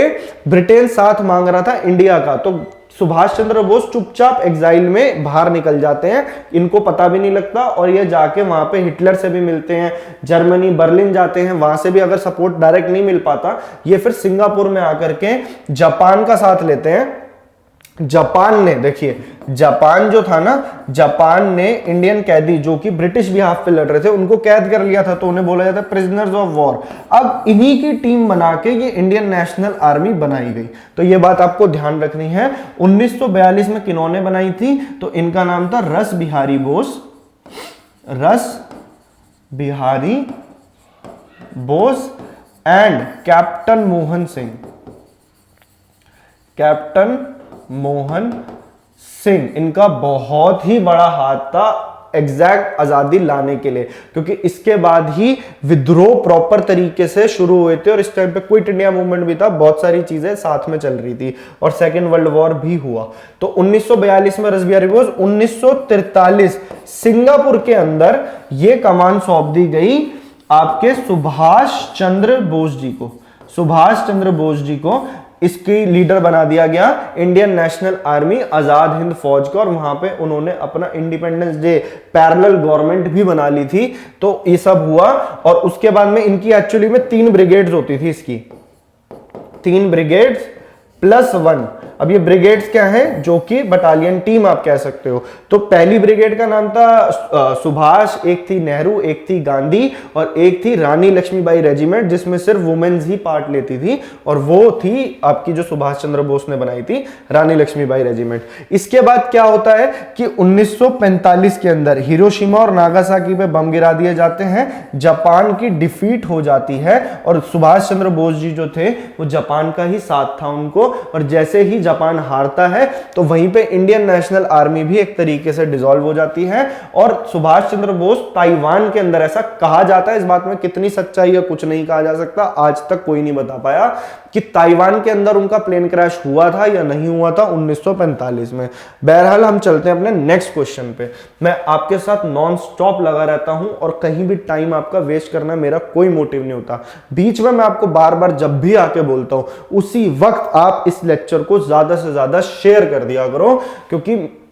ब्रिटेन साथ मांग रहा था इंडिया का, तो सुभाष चंद्र बोस चुपचाप एग्जाइल में बाहर निकल जाते हैं, इनको पता भी नहीं लगता, और ये जाके वहां पे हिटलर से भी मिलते हैं, जर्मनी बर्लिन जाते हैं, वहां से भी अगर सपोर्ट डायरेक्ट नहीं मिल पाता, ये फिर सिंगापुर में आकर के जापान का साथ लेते हैं। जापान ने, देखिए जापान जो था ना, जापान ने इंडियन कैदी जो कि ब्रिटिश बिहाफ पे लड़ रहे थे उनको कैद कर लिया था, तो उन्हें बोला जाता है प्रिजनर्स ऑफ वॉर। अब इन्हीं की टीम बना के ये इंडियन नेशनल आर्मी बनाई गई, तो ये बात आपको ध्यान रखनी है। 1942 में किन्होंने बनाई थी, तो इनका नाम था रस बिहारी बोस, रस Bihari Bose and captain Mohan Singh, captain Mohan Singh. इनका बहुत ही बड़ा हाथ था एग्जैक्ट आजादी लाने के लिए, क्योंकि इसके बाद ही विद्रोह प्रॉपर तरीके से शुरू हुए थे, और इस टाइम पे क्विट इंडिया मूवमेंट भी था, बहुत सारी चीजें साथ में चल रही थी, और सेकेंड वर्ल्ड वॉर भी हुआ। तो 1942 में रस बिहारी बोस, 1943 सिंगापुर के अंदर ये कमान सौंप दी गई आपके सुभाष चंद्र बोस जी को, सुभाष चंद्र बोस जी को इसकी लीडर बना दिया गया इंडियन नेशनल आर्मी, आजाद हिंद फौज का, और वहां पे उन्होंने अपना इंडिपेंडेंस डे पैरेलल गवर्नमेंट भी बना ली थी। तो ये सब हुआ, और उसके बाद में इनकी एक्चुअली में 3 ब्रिगेड्स होती थी, इसकी 3 ब्रिगेड्स +1। अब ये ब्रिगेड्स क्या है, जो कि बटालियन टीम आप कह सकते हो। तो पहली ब्रिगेड का नाम था सुभाष, एक थी नेहरू, एक थी गांधी, और एक थी रानी लक्ष्मीबाई रेजिमेंट, जिसमें सिर्फ वुमेन्स ही पार्ट लेती थी, और वो थी आपकी जो सुभाष चंद्र बोस ने बनाई थी, रानी लक्ष्मीबाई रेजिमेंट। इसके बाद क्या होता है कि 1945 के अंदर हिरोशिमा और नागासाकी पे बम गिरा दिए जाते हैं, जापान की डिफीट हो जाती है, और सुभाष चंद्र बोस जी जो थे वो जापान का ही साथ था उनको, और जैसे ही जापान हारता है तो वहीं पे इंडियन नेशनल आर्मी भी एक तरीके से डिसॉल्व हो जाती है, और सुभाष चंद्र बोस ताइवान के अंदर, ऐसा कहा जाता है, इस बात में कितनी सच्चाई है कुछ नहीं कहा जा सकता, आज तक कोई नहीं बता पाया कि ताइवान के अंदर उनका प्लेन क्रैश हुआ था या नहीं हुआ था 1945 में। बहरहाल हम चलते हैं अपने नेक्स्ट क्वेश्चन पे। मैं आपके साथ नॉन स्टॉप लगा रहता हूं, और कहीं भी टाइम आपका वेस्ट करना मेरा कोई मोटिव नहीं होता। बीच में मैं आपको बार बार जब भी आके बोलता हूं, उसी वक्त आप इस लेक्चर को ज्यादा से ज्यादा शेयर कर दिया करो, क्योंकि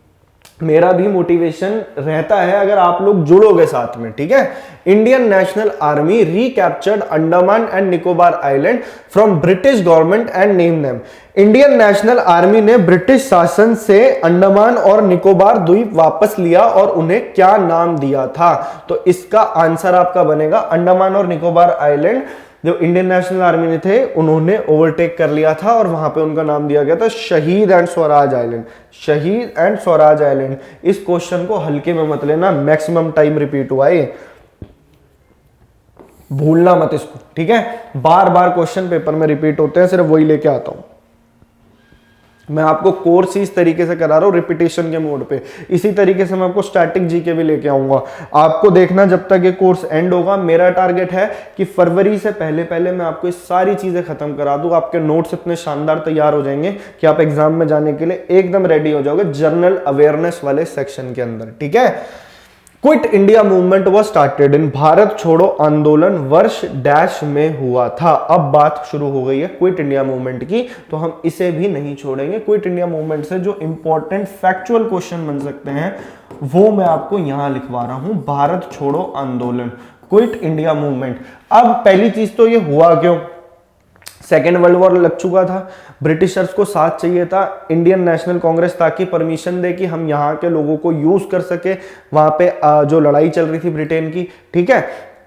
मेरा भी मोटिवेशन रहता है अगर आप लोग जुड़ोगे साथ में, ठीक है। Indian national army recaptured Andaman and Nicobar island from British government and name them. Indian national army ने ब्रिटिश शासन से अंडमान और निकोबार द्वीप वापस लिया, और उन्हें क्या नाम दिया था? तो इसका आंसर आपका बनेगा अंडमान और निकोबार आइलैंड जो इंडियन नेशनल आर्मी ने थे उन्होंने ओवरटेक कर लिया था, और वहां पे उनका नाम दिया गया था शहीद एंड स्वराज आइलैंड, शहीद एंड स्वराज आइलैंड। इस क्वेश्चन को हल्के में मत लेना, मैक्सिमम टाइम रिपीट हुआ है, भूलना मत इसको, ठीक है। बार बार क्वेश्चन पेपर में रिपीट होते हैं, सिर्फ वही लेके आता हूं मैं। आपको कोर्स ही इस तरीके से करा रहा हूं, रिपीटेशन के मोड पे। इसी तरीके से मैं आपको स्टैटिक जीके भी लेके आऊंगा। आपको देखना जब तक ये कोर्स एंड होगा। मेरा टारगेट है कि फरवरी से पहले पहले मैं आपको ये सारी चीजें खत्म करा दूं। आपके नोट्स इतने शानदार तैयार हो जाएंगे कि आप एग्जाम में जाने के लिए एकदम रेडी हो जाओगे, जनरल अवेयरनेस वाले सेक्शन के अंदर, ठीक है। Quit India movement was started in, Bharat छोड़ो आंदोलन वर्ष डैश में हुआ था। अब बात शुरू हो गई है क्विट इंडिया मूवमेंट की, तो हम इसे भी नहीं छोड़ेंगे। क्विट इंडिया मूवमेंट से जो इंपॉर्टेंट फैक्चुअल क्वेश्चन बन सकते हैं वो मैं आपको यहां लिखवा रहा हूं। भारत छोड़ो आंदोलन, क्विट इंडिया मूवमेंट। अब पहली चीज तो ये हुआ क्यों? सेकेंड वर्ल्ड वॉर लग चुका था, ब्रिटिशर्स को साथ चाहिए था इंडियन नेशनल कांग्रेस ताकि परमिशन दे कि हम यहाँ के लोगों को यूज कर सके वहां पे जो लड़ाई चल रही थी ब्रिटेन की, ठीक है।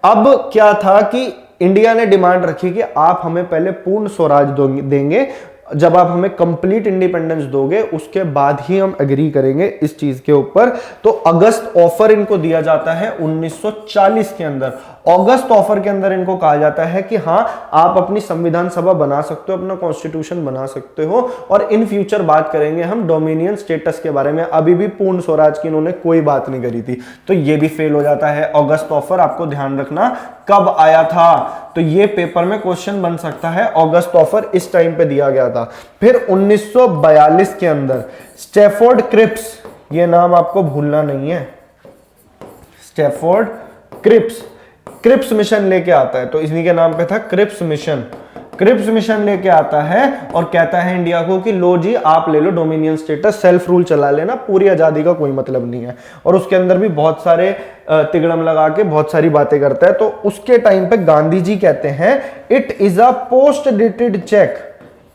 अब क्या था कि इंडिया ने डिमांड रखी कि आप हमें पहले पूर्ण स्वराज देंगे, जब आप हमें कंप्लीट इंडिपेंडेंस दोगे उसके बाद ही हम एग्री करेंगे इस चीज के ऊपर। तो अगस्त ऑफर इनको दिया जाता है 1940 के अंदर। अगस्त ऑफर के अंदर इनको कहा जाता है कि हाँ आप अपनी संविधान सभा बना सकते हो, अपना कॉन्स्टिट्यूशन बना सकते हो, और इन फ्यूचर बात करेंगे हम डोमिनियन स्टेटस के बारे में। अभी भी पूर्ण स्वराज की इन्होंने कोई बात नहीं करी थी, तो ये भी फेल हो जाता है। अगस्त ऑफर आपको ध्यान रखना कब आया था, तो ये पेपर में क्वेश्चन बन सकता है। अगस्त ऑफर इस टाइम पे दिया गया था। फिर 1942 के अंदर स्टैफोर्ड क्रिप्स, ये नाम आपको भूलना नहीं है, स्टैफोर्ड क्रिप्स, क्रिप्स मिशन लेके आता है, तो इन्हीं के नाम पे था क्रिप्स मिशन। क्रिप्स मिशन लेके आता है और कहता है इंडिया को कि लो जी आप ले लो डोमिनियन स्टेटस, सेल्फ रूल चला लेना, पूरी आजादी का कोई मतलब नहीं है। और उसके अंदर भी बहुत सारे तिगड़म लगा के बहुत सारी बातें करता है। तो उसके टाइम पे गांधी जी कहते हैं it is a post dated cheque,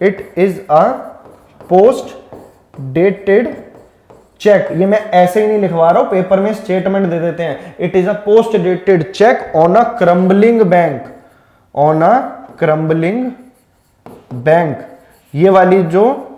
it is a post dated cheque. ये मैं ऐसे ही नहीं लिखवा रहा हूं, पेपर में स्टेटमेंट दे देते हैं। It is a post dated cheque on a crumbling bank, on a crumbling bank. ये वाली जो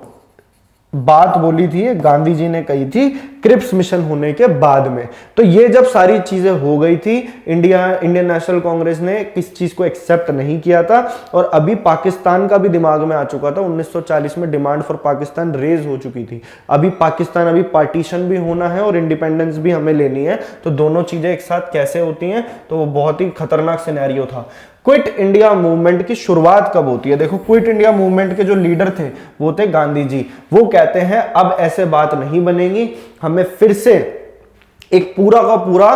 बात बोली थी गांधी जी ने कही थी क्रिप्स मिशन होने के बाद में। तो ये जब सारी चीजें हो गई थी, इंडियन नेशनल कांग्रेस ने किस चीज को एक्सेप्ट नहीं किया था, और अभी पाकिस्तान का भी दिमाग में आ चुका था। 1940 में डिमांड फॉर पाकिस्तान रेज हो चुकी थी। अभी पाकिस्तान, अभी पार्टीशन भी होना है और इंडिपेंडेंस भी हमें लेनी है, तो दोनों चीजें एक साथ कैसे होती हैं, तो वो बहुत ही खतरनाक सिनेरियो था। क्विट इंडिया मूवमेंट की शुरुआत कब होती है? देखो क्विट इंडिया मूवमेंट के जो लीडर थे वो थे गांधी जी। वो कहते हैं अब ऐसे बात नहीं बनेगी, हमें फिर से एक पूरा का पूरा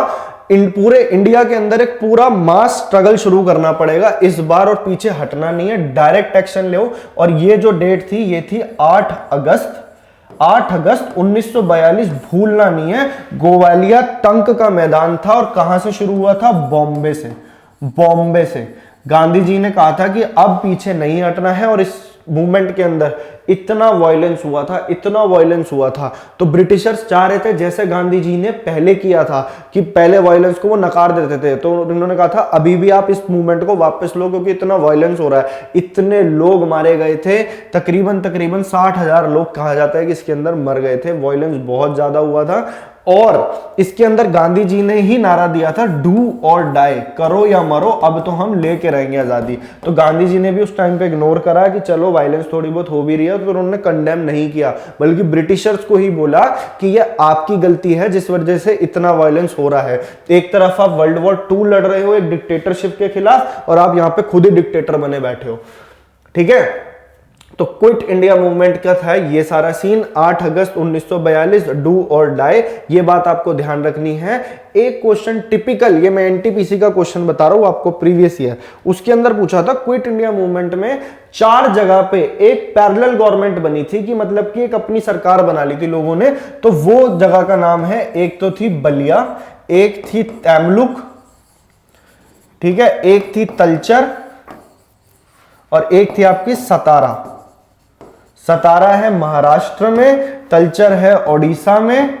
पूरे इंडिया के अंदर एक पूरा मास स्ट्रगल शुरू करना पड़ेगा इस बार, और पीछे हटना नहीं है, डायरेक्ट एक्शन लो। और ये जो डेट थी ये थी 8 अगस्त 1942, भूलना नहीं है। गोवालिया टंक का मैदान था, और कहां से शुरू हुआ था? बॉम्बे से। बॉम्बे से गांधी जी ने कहा था कि अब पीछे नहीं हटना है, और इस मूवमेंट के अंदर इतना वायलेंस हुआ था, इतना वायलेंस हुआ था, तो ब्रिटिशर्स चाह रहे थे जैसे गांधी जी ने पहले किया था कि पहले वायलेंस को वो नकार देते थे, तो उन्होंने कहा था अभी भी आप इस मूवमेंट को वापस लो क्योंकि इतना वायलेंस हो रहा है। इतने लोग मारे गए थे, तकरीबन 60,000 लोग कहा जाता है कि इसके अंदर मर गए थे। वायलेंस बहुत ज्यादा हुआ था, और इसके अंदर गांधी जी ने ही नारा दिया था डू और डाई, करो या मरो, अब तो हम लेके रहेंगे आजादी। तो गांधी जी ने भी उस टाइम पे इग्नोर करा कि चलो वायलेंस थोड़ी बहुत हो भी रही है, तो उन्होंने कंडेम नहीं किया, बल्कि ब्रिटिशर्स को ही बोला कि ये आपकी गलती है जिस वजह से इतना वायलेंस हो रहा है। एक तरफ आप वर्ल्ड वॉर 2 लड़ रहे हो एक डिक्टेटरशिप के खिलाफ, और आप यहां पे खुद ही डिक्टेटर बने बैठे हो। ठीक है, तो क्विट इंडिया मूवमेंट का था ये सारा सीन। 8 अगस्त 1942, डू और डाई, ये बात आपको ध्यान रखनी है। एक क्वेश्चन टिपिकल, ये मैं एनटीपीसी का क्वेश्चन बता रहा हूं आपको, प्रीवियस ईयर, उसके अंदर पूछा था क्विट इंडिया मूवमेंट में 4 जगह पे एक पैरेलल गवर्नमेंट बनी थी, कि मतलब कि एक अपनी सरकार बना ली थी लोगों ने। तो वो जगह का नाम है, एक तो थी बलिया, एक थी तैमलुक, ठीक है, एक थी तलचर, और एक थी आपकी सतारा। सतारा है महाराष्ट्र में, तलचर है ओडिशा में,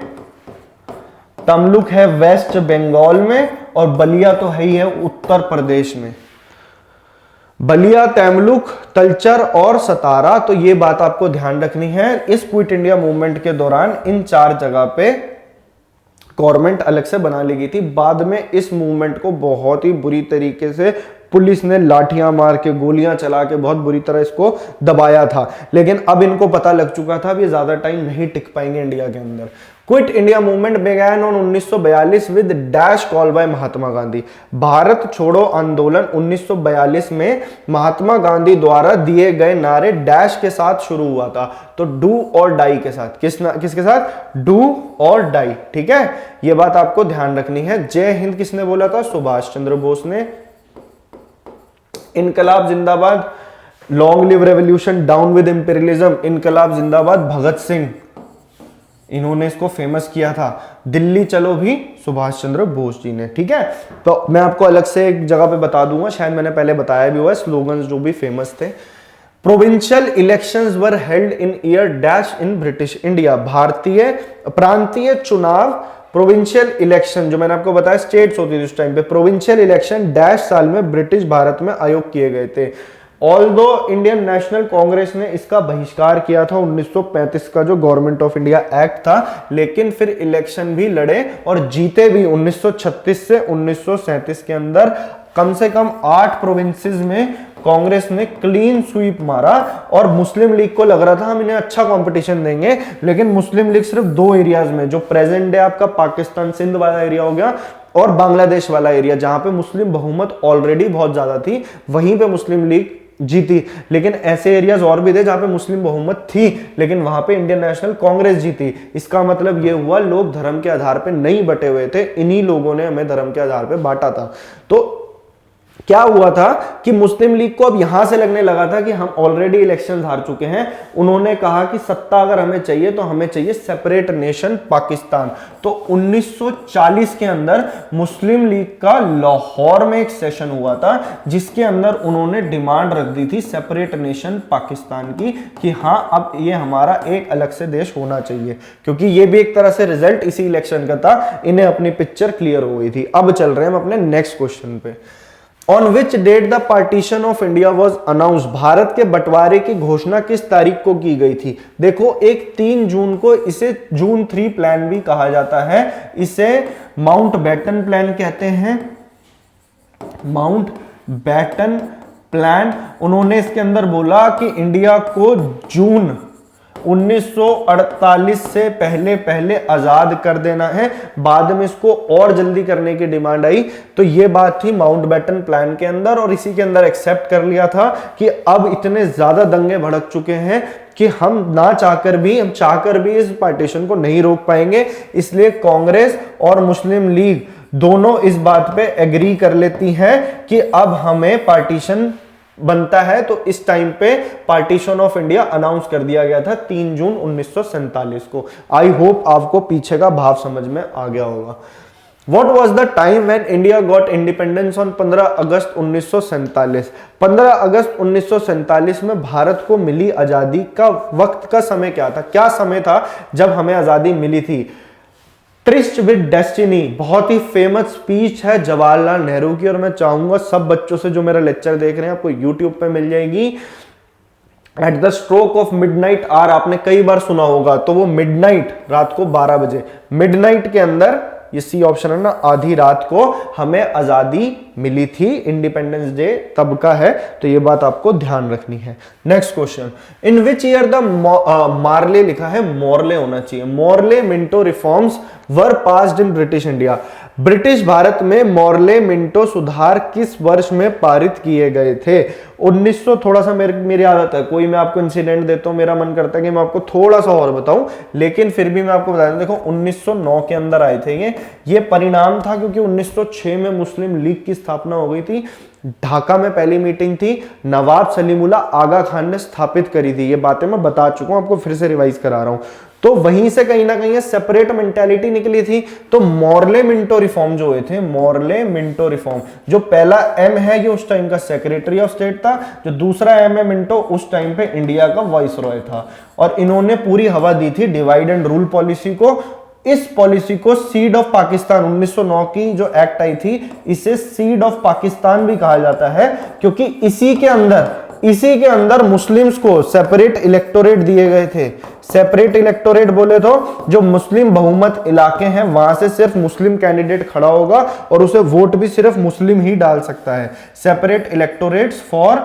तमलुक है वेस्ट बंगाल में, और बलिया तो है ही है उत्तर प्रदेश में। बलिया, तैमलुक, तलचर और सतारा, तो ये बात आपको ध्यान रखनी है। इस क्विट इंडिया मूवमेंट के दौरान इन 4 जगह पे गवर्नमेंट अलग से बना ली गई थी। बाद में इस मूवमेंट को बहुत ही बुरी तरीके से पुलिस ने लाठियां मार के, गोलियां चला के बहुत बुरी तरह इसको दबाया था, लेकिन अब इनको पता लग चुका था अब ये ज्यादा टाइम नहीं टिक पाएंगे इंडिया के अंदर। Quit India movement began on 1942 with dash call by Mahatma Gandhi. Bharat छोड़ो आंदोलन 1942 में महात्मा गांधी द्वारा दिए गए नारे डैश के साथ शुरू हुआ था, तो डू और डाई के साथ। किसके साथ? डू और डाई। ठीक है, यह बात आपको ध्यान रखनी है। जय हिंद किसने बोला था? सुभाष चंद्र बोस ने। इनकलाब जिंदाबाद, long live revolution, down with imperialism, इनकलाब जिंदाबाद, भगत सिंह, इन्होंने इसको फेमस किया था। दिल्ली चलो भी सुभाष चंद्र बोस जी ने। ठीक है, तो मैं आपको अलग से एक जगह पे बता दूंगा, शायद मैंने पहले बताया भी हुआ, स्लोगन्स जो भी फेमस थे। Provincial elections were held in year dash in British India. भारतीय प्रांतीय चुनाव, प्रोविंशियल इलेक्शन जो मैंने आपको बताया स्टेट्स होती थी उस टाइम पे, प्रोविंशियल इलेक्शन डैश साल में ब्रिटिश भारत में आयोग किए गए थे। ऑल्दो इंडियन नेशनल कांग्रेस ने इसका बहिष्कार किया था 1935 का जो गवर्नमेंट ऑफ इंडिया एक्ट था, लेकिन फिर इलेक्शन भी लड़े और जीते भी। 1936 से 1937 के अंदर कम से कम 8 प्रोविंसेस में कांग्रेस ने क्लीन स्वीप मारा और मुस्लिम लीग को लग रहा था हम इन्हें अच्छा कंपटीशन देंगे, लेकिन मुस्लिम लीग सिर्फ 2 एरियाज में, जो प्रेजेंट डे आपका पाकिस्तान सिंध वाला एरिया हो गया और बांग्लादेश वाला एरिया, जहां पे मुस्लिम बहुमत ऑलरेडी बहुत ज्यादा थी, वहीं पे मुस्लिम लीग जीती। लेकिन ऐसे एरियाज और भी थे जहां पे मुस्लिम बहुमत थी, लेकिन वहां पे इंडियन नेशनल कांग्रेस जीती। इसका मतलब ये हुआ लोग धर्म के आधार पे नहीं बटे हुए थे, इन्हीं लोगों ने हमें धर्म के आधार पे बांटा था। तो क्या हुआ था कि मुस्लिम लीग को अब यहां से लगने लगा था कि हम ऑलरेडी इलेक्शन हार चुके हैं। उन्होंने कहा कि सत्ता अगर हमें चाहिए तो हमें चाहिए सेपरेट नेशन पाकिस्तान। तो 1940 के अंदर मुस्लिम लीग का लाहौर में एक सेशन हुआ था, जिसके अंदर उन्होंने डिमांड रख दी थी सेपरेट नेशन पाकिस्तान की, कि हां अब ये हमारा एक अलग से देश होना चाहिए, क्योंकि ये भी एक तरह से रिजल्ट इसी इलेक्शन का था। इन्हें अपनी पिक्चर क्लियर हो गई थी। अब चल रहे हैं हम अपने नेक्स्ट क्वेश्चन पे। On which date the partition of India was announce, Bharat के बंटवारे की घोषणा किस तारीख को की गई थी? देखो, एक 3 जून को, इसे जून 3 प्लान भी कहा जाता है, इसे माउंट बैटन प्लान कहते हैं, माउंट बैटन प्लान। उन्होंने इसके अंदर बोला कि इंडिया को जून 1948 से पहले पहले आजाद कर देना है। बाद में इसको और जल्दी करने की डिमांड आई, तो ये बात थी माउंटबेटन प्लान के अंदर, और इसी के अंदर एक्सेप्ट कर लिया था कि अब इतने ज्यादा दंगे भड़क चुके हैं कि हम चाहकर भी इस पार्टीशन को नहीं रोक पाएंगे। इसलिए कांग्रेस और मुस्लिम लीग दोनों इस बात पे एग्री कर लेती हैं कि अब हमें पार्टीशन बनता है। तो इस टाइम पे पार्टीशन ऑफ इंडिया अनाउंस कर दिया गया था 3 जून 1947 को। आई होप आपको पीछे का भाव समझ में आ गया होगा। What was the time when India got independence on 15 अगस्त 1947? 15 अगस्त 1947 में भारत को मिली आजादी का वक्त का समय क्या था? क्या समय था जब हमें आजादी मिली थी? ट्रिस्ट विद डेस्टिनी बहुत ही फेमस स्पीच है जवाहरलाल नेहरू की, और मैं चाहूंगा सब बच्चों से जो मेरा लेक्चर देख रहे हैं, आपको यूट्यूब पे मिल जाएगी। At the stroke of midnight hour, आपने कई बार सुना होगा, तो वो मिडनाइट, रात को 12 बजे, मिडनाइट के अंदर, ये सी ऑप्शन है ना, आधी रात को हमें आजादी मिली थी। इंडिपेंडेंस डे तब का है, तो ये बात आपको ध्यान रखनी है। Next question, in which year the Marley, लिखा है मॉर्ले होना चाहिए, Morley Minto reforms were passed in British India. British Bharat में मॉर्ले मिंटो सुधार किस वर्ष में पारित किए गए थे? 1900, थोड़ा सा मेरी आदत है, कोई मैं आपको इंसिडेंट देता हूं, मेरा मन करता है कि मैं आपको थोड़ा सा और बताऊं, लेकिन फिर भी मैं आपको बता दूं, देखो 1909 के अंदर आए थे ये परिणाम था, क्योंकि 1906 में मुस्लिम लीग की स्थापना हो गई थी। ढाका में पहली मीटिंग थी, नवाब सलीमुल्लाह आगा खान ने स्थापित करी थी। ये बातें मैं बता चुका हूं, आपको फिर से रिवाइज करा रहा हूं। तो वहीं से कहीं ना कहीं सेपरेट मेंटालिटी निकली थी। तो मॉर्ले मिंटो रिफॉर्म जो हुए थे, मॉर्ले मिंटो रिफॉर्म, जो पहला एम है ये उस टाइम का सेक्रेटरी ऑफ स्टेट था, जो दूसरा एम है मिंटो उस टाइम पे इंडिया का वाइसरॉय था, और इन्होंने पूरी हवा दी थी डिवाइड एंड रूल पॉलिसी को। इस पॉलिसी को सीड ऑफ पाकिस्तान, 1909 की जो एक्ट आई थी, इसे सीड ऑफ पाकिस्तान भी कहा जाता है, क्योंकि इसी के अंदर मुस्लिम्स को सेपरेट इलेक्टोरेट दिए गए थे। सेपरेट इलेक्टोरेट बोले तो जो मुस्लिम बहुमत इलाके हैं वहां से सिर्फ मुस्लिम कैंडिडेट खड़ा होगा और उसे वोट भी सिर्फ मुस्लिम ही डाल सकता है। सेपरेट इलेक्टोरेट्स फॉर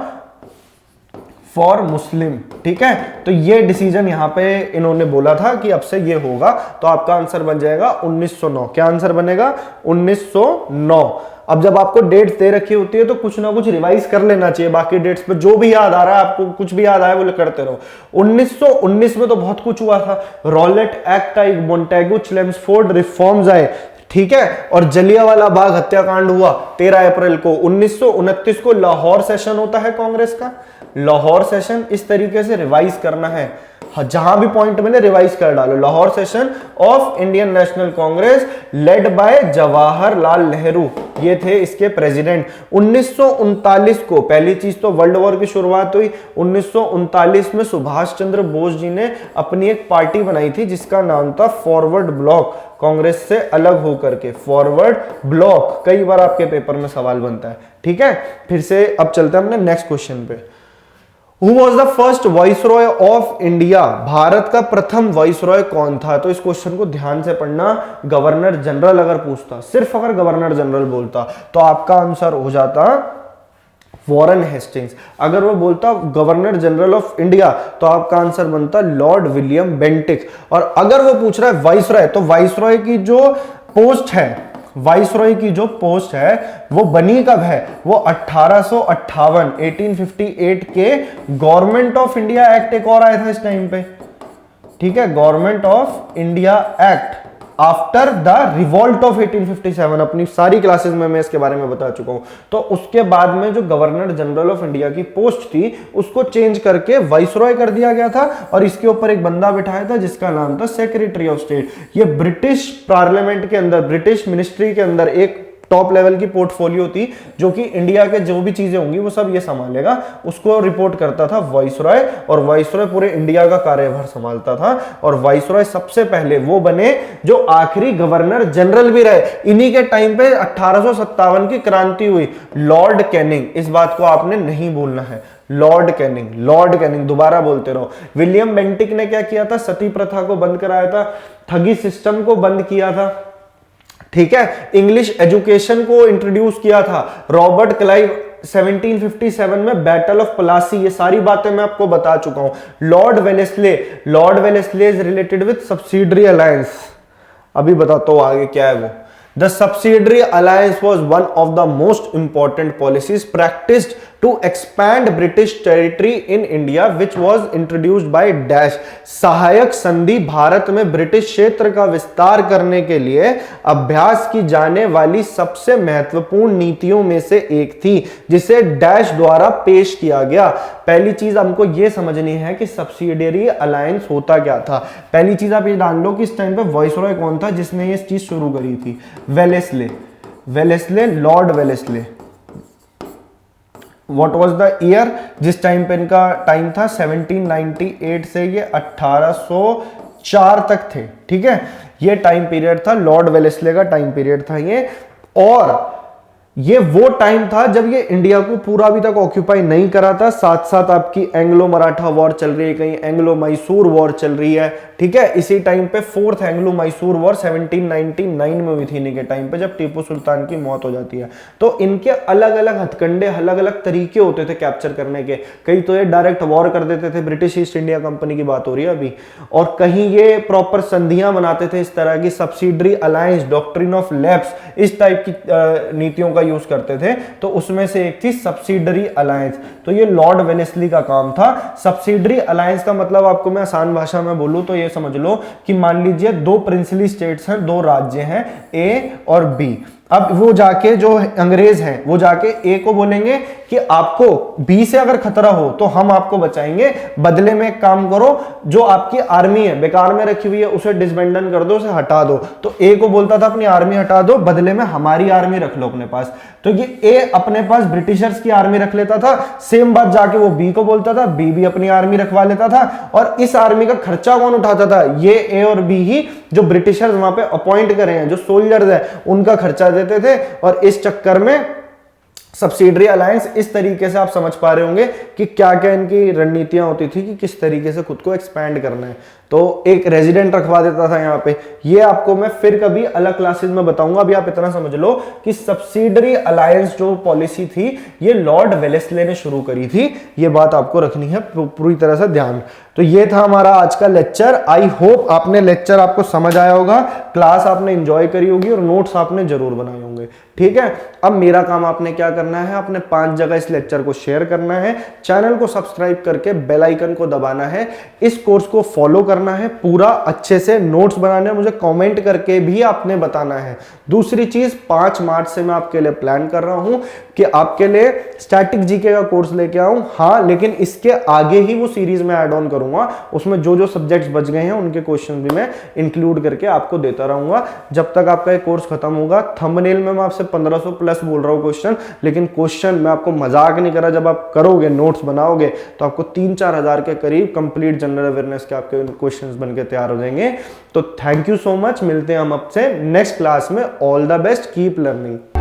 मुस्लिम, ठीक है। तो ये डिसीजन यहां पे इन्होंने बोला था कि अब से ये होगा, तो आपका आंसर बन जाएगा 1909। क्या आंसर बनेगा? 1909। अब जब आपको डेट दे रखी होती है तो कुछ ना कुछ रिवाइज कर लेना चाहिए, बाकी डेट्स पे जो भी याद आ रहा है, आपको कुछ भी याद आया वो करते रहो। 1919 में तो बहुत कुछ हुआ था, रॉलेट एक्ट आई, मोंटेगू चेम्सफोर्ड रिफॉर्म्स आए, ठीक है, और जलियांवाला बाग हत्याकांड हुआ 13 अप्रैल को। 1929 को लाहौर सेशन होता है कांग्रेस का, लाहौर सेशन इस तरीके से रिवाइज करना है, जहां भी पॉइंट मिले रिवाइज कर डालो। Lahore session of Indian national Congress led by Jawaharlal Nehru, ये थे इसके प्रेसिडेंट। 1939 को पहली चीज तो वर्ल्ड वॉर की शुरुआत हुई। 1939 में सुभाष चंद्र बोस जी ने अपनी एक पार्टी बनाई थी जिसका नाम था फॉरवर्ड ब्लॉक, कांग्रेस से अलग होकर के, फॉरवर्ड ब्लॉक। कई बार आपके पेपर में सवाल बनता है, ठीक है। फिर से अब चलते हैं अपने नेक्स्ट क्वेश्चन पे। Who was the first viceroy of India? Bharat का प्रथम वाइसरॉय कौन था? तो इस क्वेश्चन को ध्यान से पढ़ना। गवर्नर जनरल अगर पूछता, सिर्फ अगर गवर्नर जनरल बोलता तो आपका आंसर हो जाता वॉरेन हेस्टिंग्स। अगर वो बोलता गवर्नर जनरल ऑफ इंडिया तो आपका आंसर बनता लॉर्ड विलियम बेंटिक। और अगर वो पूछ रहा है वाइसरॉय, तो वाइसरॉय की जो पोस्ट है, वाइसरॉय की जो पोस्ट है वो बनी कब है? वो 1858 1858 के गवर्नमेंट ऑफ इंडिया एक्ट एक और आया था इस टाइम पे, ठीक है, government of India act after the revolt of 1857। अपनी सारी क्लासेस में मैं इसके बारे में बता चुका हूं। तो उसके बाद में जो गवर्नर जनरल ऑफ इंडिया की पोस्ट थी उसको चेंज करके वाइसरॉय कर दिया गया था और इसके ऊपर एक बंदा बिठाया था जिसका नाम था सेक्रेटरी ऑफ स्टेट। ये ब्रिटिश पार्लियामेंट के अंदर, ब्रिटिश मिनिस्ट्री के अंदर एक टॉप लेवल की पोर्टफोलियो थी जो कि इंडिया के जो भी चीजें होंगी वो सब ये संभालेगा, उसको रिपोर्ट करता था वाइसरॉय। और वाइसरॉय पूरे इंडिया का कार्यभार संभालता था। और वाइसरॉय सबसे पहले वो बने जो आखिरी गवर्नर जनरल भी रहे। इन्हीं के टाइम पे 1857 की क्रांति हुई, लॉर्ड कैनिंग। इस बात को आपने नहीं भूलना है, लॉर्ड कैनिंग, लॉर्ड कैनिंग, दोबारा बोलते रहो। विलियम बेंटिक ने क्या किया था? सती प्रथा को बंद कराया था, ठगी सिस्टम को बंद किया था, ठीक है, इंग्लिश एजुकेशन को इंट्रोड्यूस किया था। रॉबर्ट क्लाइव 1757 में बैटल ऑफ प्लासी, ये सारी बातें मैं आपको बता चुका हूं। Lord Wellesley, Lord Wellesley is related with subsidiary alliance, अभी बताता हूं आगे क्या है वो। The subsidiary alliance was one of the most important policies practiced to expand British territory in India, which was introduced by Dash। सहायक संधि भारत में ब्रिटिश क्षेत्र का विस्तार करने के लिए अभ्यास की जाने वाली सबसे महत्वपूर्ण नीतियों में से एक थी, जिसे डैश द्वारा पेश किया गया। पहली चीज हमको यह समझनी है कि सब्सिडियरी अलायंस होता क्या था। पहली चीज आप ये जान लो कि इस टाइम पे वाइसरॉय कौन था जिसने ये चीज शुरू करी थी? Wellesley, Wellesley, Lord Wellesley. What was the year? जिस टाइम पे इनका टाइम था 1798 से ये 1804 तक थे, ठीक है, ये टाइम पीरियड था, लॉर्ड वेलेस्ले का टाइम पीरियड था ये। और ये वो टाइम था जब ये इंडिया को पूरा अभी तक ऑक्यूपाई नहीं करा था। साथ साथ आपकी एंग्लो मराठा वॉर चल रही है, कहीं एंग्लो मैसूर वॉर चल रही है, ठीक है। इसी टाइम पे फोर्थ एंग्लो मैसूर वॉर 1799 में हुई थी इनके टाइम पे, जब टीपू सुल्तान की मौत हो जाती है। तो इनके अलग अलग हथकंडे, अलग अलग तरीके होते थे कैप्चर करने के। कहीं तो ये डायरेक्ट वॉर कर देते थे, ब्रिटिश ईस्ट इंडिया कंपनी की बात हो रही है अभी, और कहीं ये प्रॉपर संधियां बनाते थे, इस तरह की subsidiary alliance, doctrine of lapse, इस टाइप की नीतियों का यूज करते थे। तो उसमें से एक थी सब्सिडरी अलायंस। तो ये लॉर्ड वेलेस्ली का काम था। सब्सिडरी अलायंस का मतलब आपको मैं आसान भाषा में बोलूं तो ये समझ लो कि मान लीजिए दो प्रिंसली स्टेट्स हैं, दो राज्य हैं, ए और बी। अब वो जाके जो अंग्रेज हैं वो जाके ए को बोलेंगे कि आपको बी से अगर खतरा हो तो हम आपको बचाएंगे, बदले में एक काम करो, जो आपकी आर्मी है बेकार में रखी हुई है उसे डिसबैंडन कर दो, उसे हटा दो। तो ए को बोलता था अपनी आर्मी हटा दो, बदले में हमारी आर्मी रख लो अपने पास। तो ये ए अपने पास ब्रिटिशर्स की आर्मी रख लेता था। सेम बात जाके वो बी को बोलता था, बी भी अपनी आर्मी रखवा लेता था। और इस आर्मी का खर्चा कौन उठाता था? ये ए और बी ही, जो ब्रिटिशर्स वहां पे अपॉइंट करे हैं, जो सोल्जर्स हैं, उनका खर्चा देते थे। और इस चक्कर में सब्सिडरी अलायंस, इस तरीके से आप समझ पा रहे होंगे कि क्या क्या इनकी रणनीतियां होती थी कि किस तरीके से खुद को एक्सपैंड करना है। तो एक रेजिडेंट रखवा देता था यहाँ पे। ये आपको मैं फिर कभी अलग क्लासेस में बताऊंगा। अभी आप इतना समझ लो कि सब्सिडरी अलायंस जो पॉलिसी थी ये लॉर्ड वेलेस्ले ने शुरू करी थी। ये बात आपको रखनी है पूरी तरह से ध्यान। तो ये था हमारा आज का लेक्चर। आई होप आपने लेक्चर आपको समझ आया होगा, क्लास आपने एंजॉय करी होगी और नोट्स आपने जरूर बनाए होंगे, ठीक है। अब मेरा काम आपने क्या करना है, आपने 5 जगह इस लेक्चर को शेयर करना है, चैनल को सब्सक्राइब करके बेल आइकन को दबाना है, इस कोर्स को फॉलो करना है, पूरा अच्छे से नोट्स बनाने हैं, मुझे कमेंट करके भी आपने बताना है। दूसरी चीज 5 मार्च से मैं आपके लिए प्लान कर रहा हूं कि आपके लिए स्टैटिक जीके का कोर्स लेके आऊं, हाँ, लेकिन इसके आगे ही वो सीरीज में ऐड ऑन करूंगा। उसमें जो जो सब्जेक्ट्स बच गए हैं उनके क्वेश्चन भी मैं इंक्लूड करके आपको देता रहूंगा जब तक आपका ये कोर्स खत्म होगा। थंबनेल में मैं आपसे 1500 प्लस बोल रहा हूँ क्वेश्चन, लेकिन क्वेश्चन मैं आपको मजाक नहीं कर रहा, जब आप करोगे, नोट्स बनाओगे, तो आपको 3-4 हजार के करीब कंप्लीट जनरल अवेयरनेस के आपके क्वेश्चंस बनके तैयार हो जाएंगे। तो थैंक यू सो मच, मिलते हैं हम आपसे नेक्स्ट क्लास में। All the best, keep learning.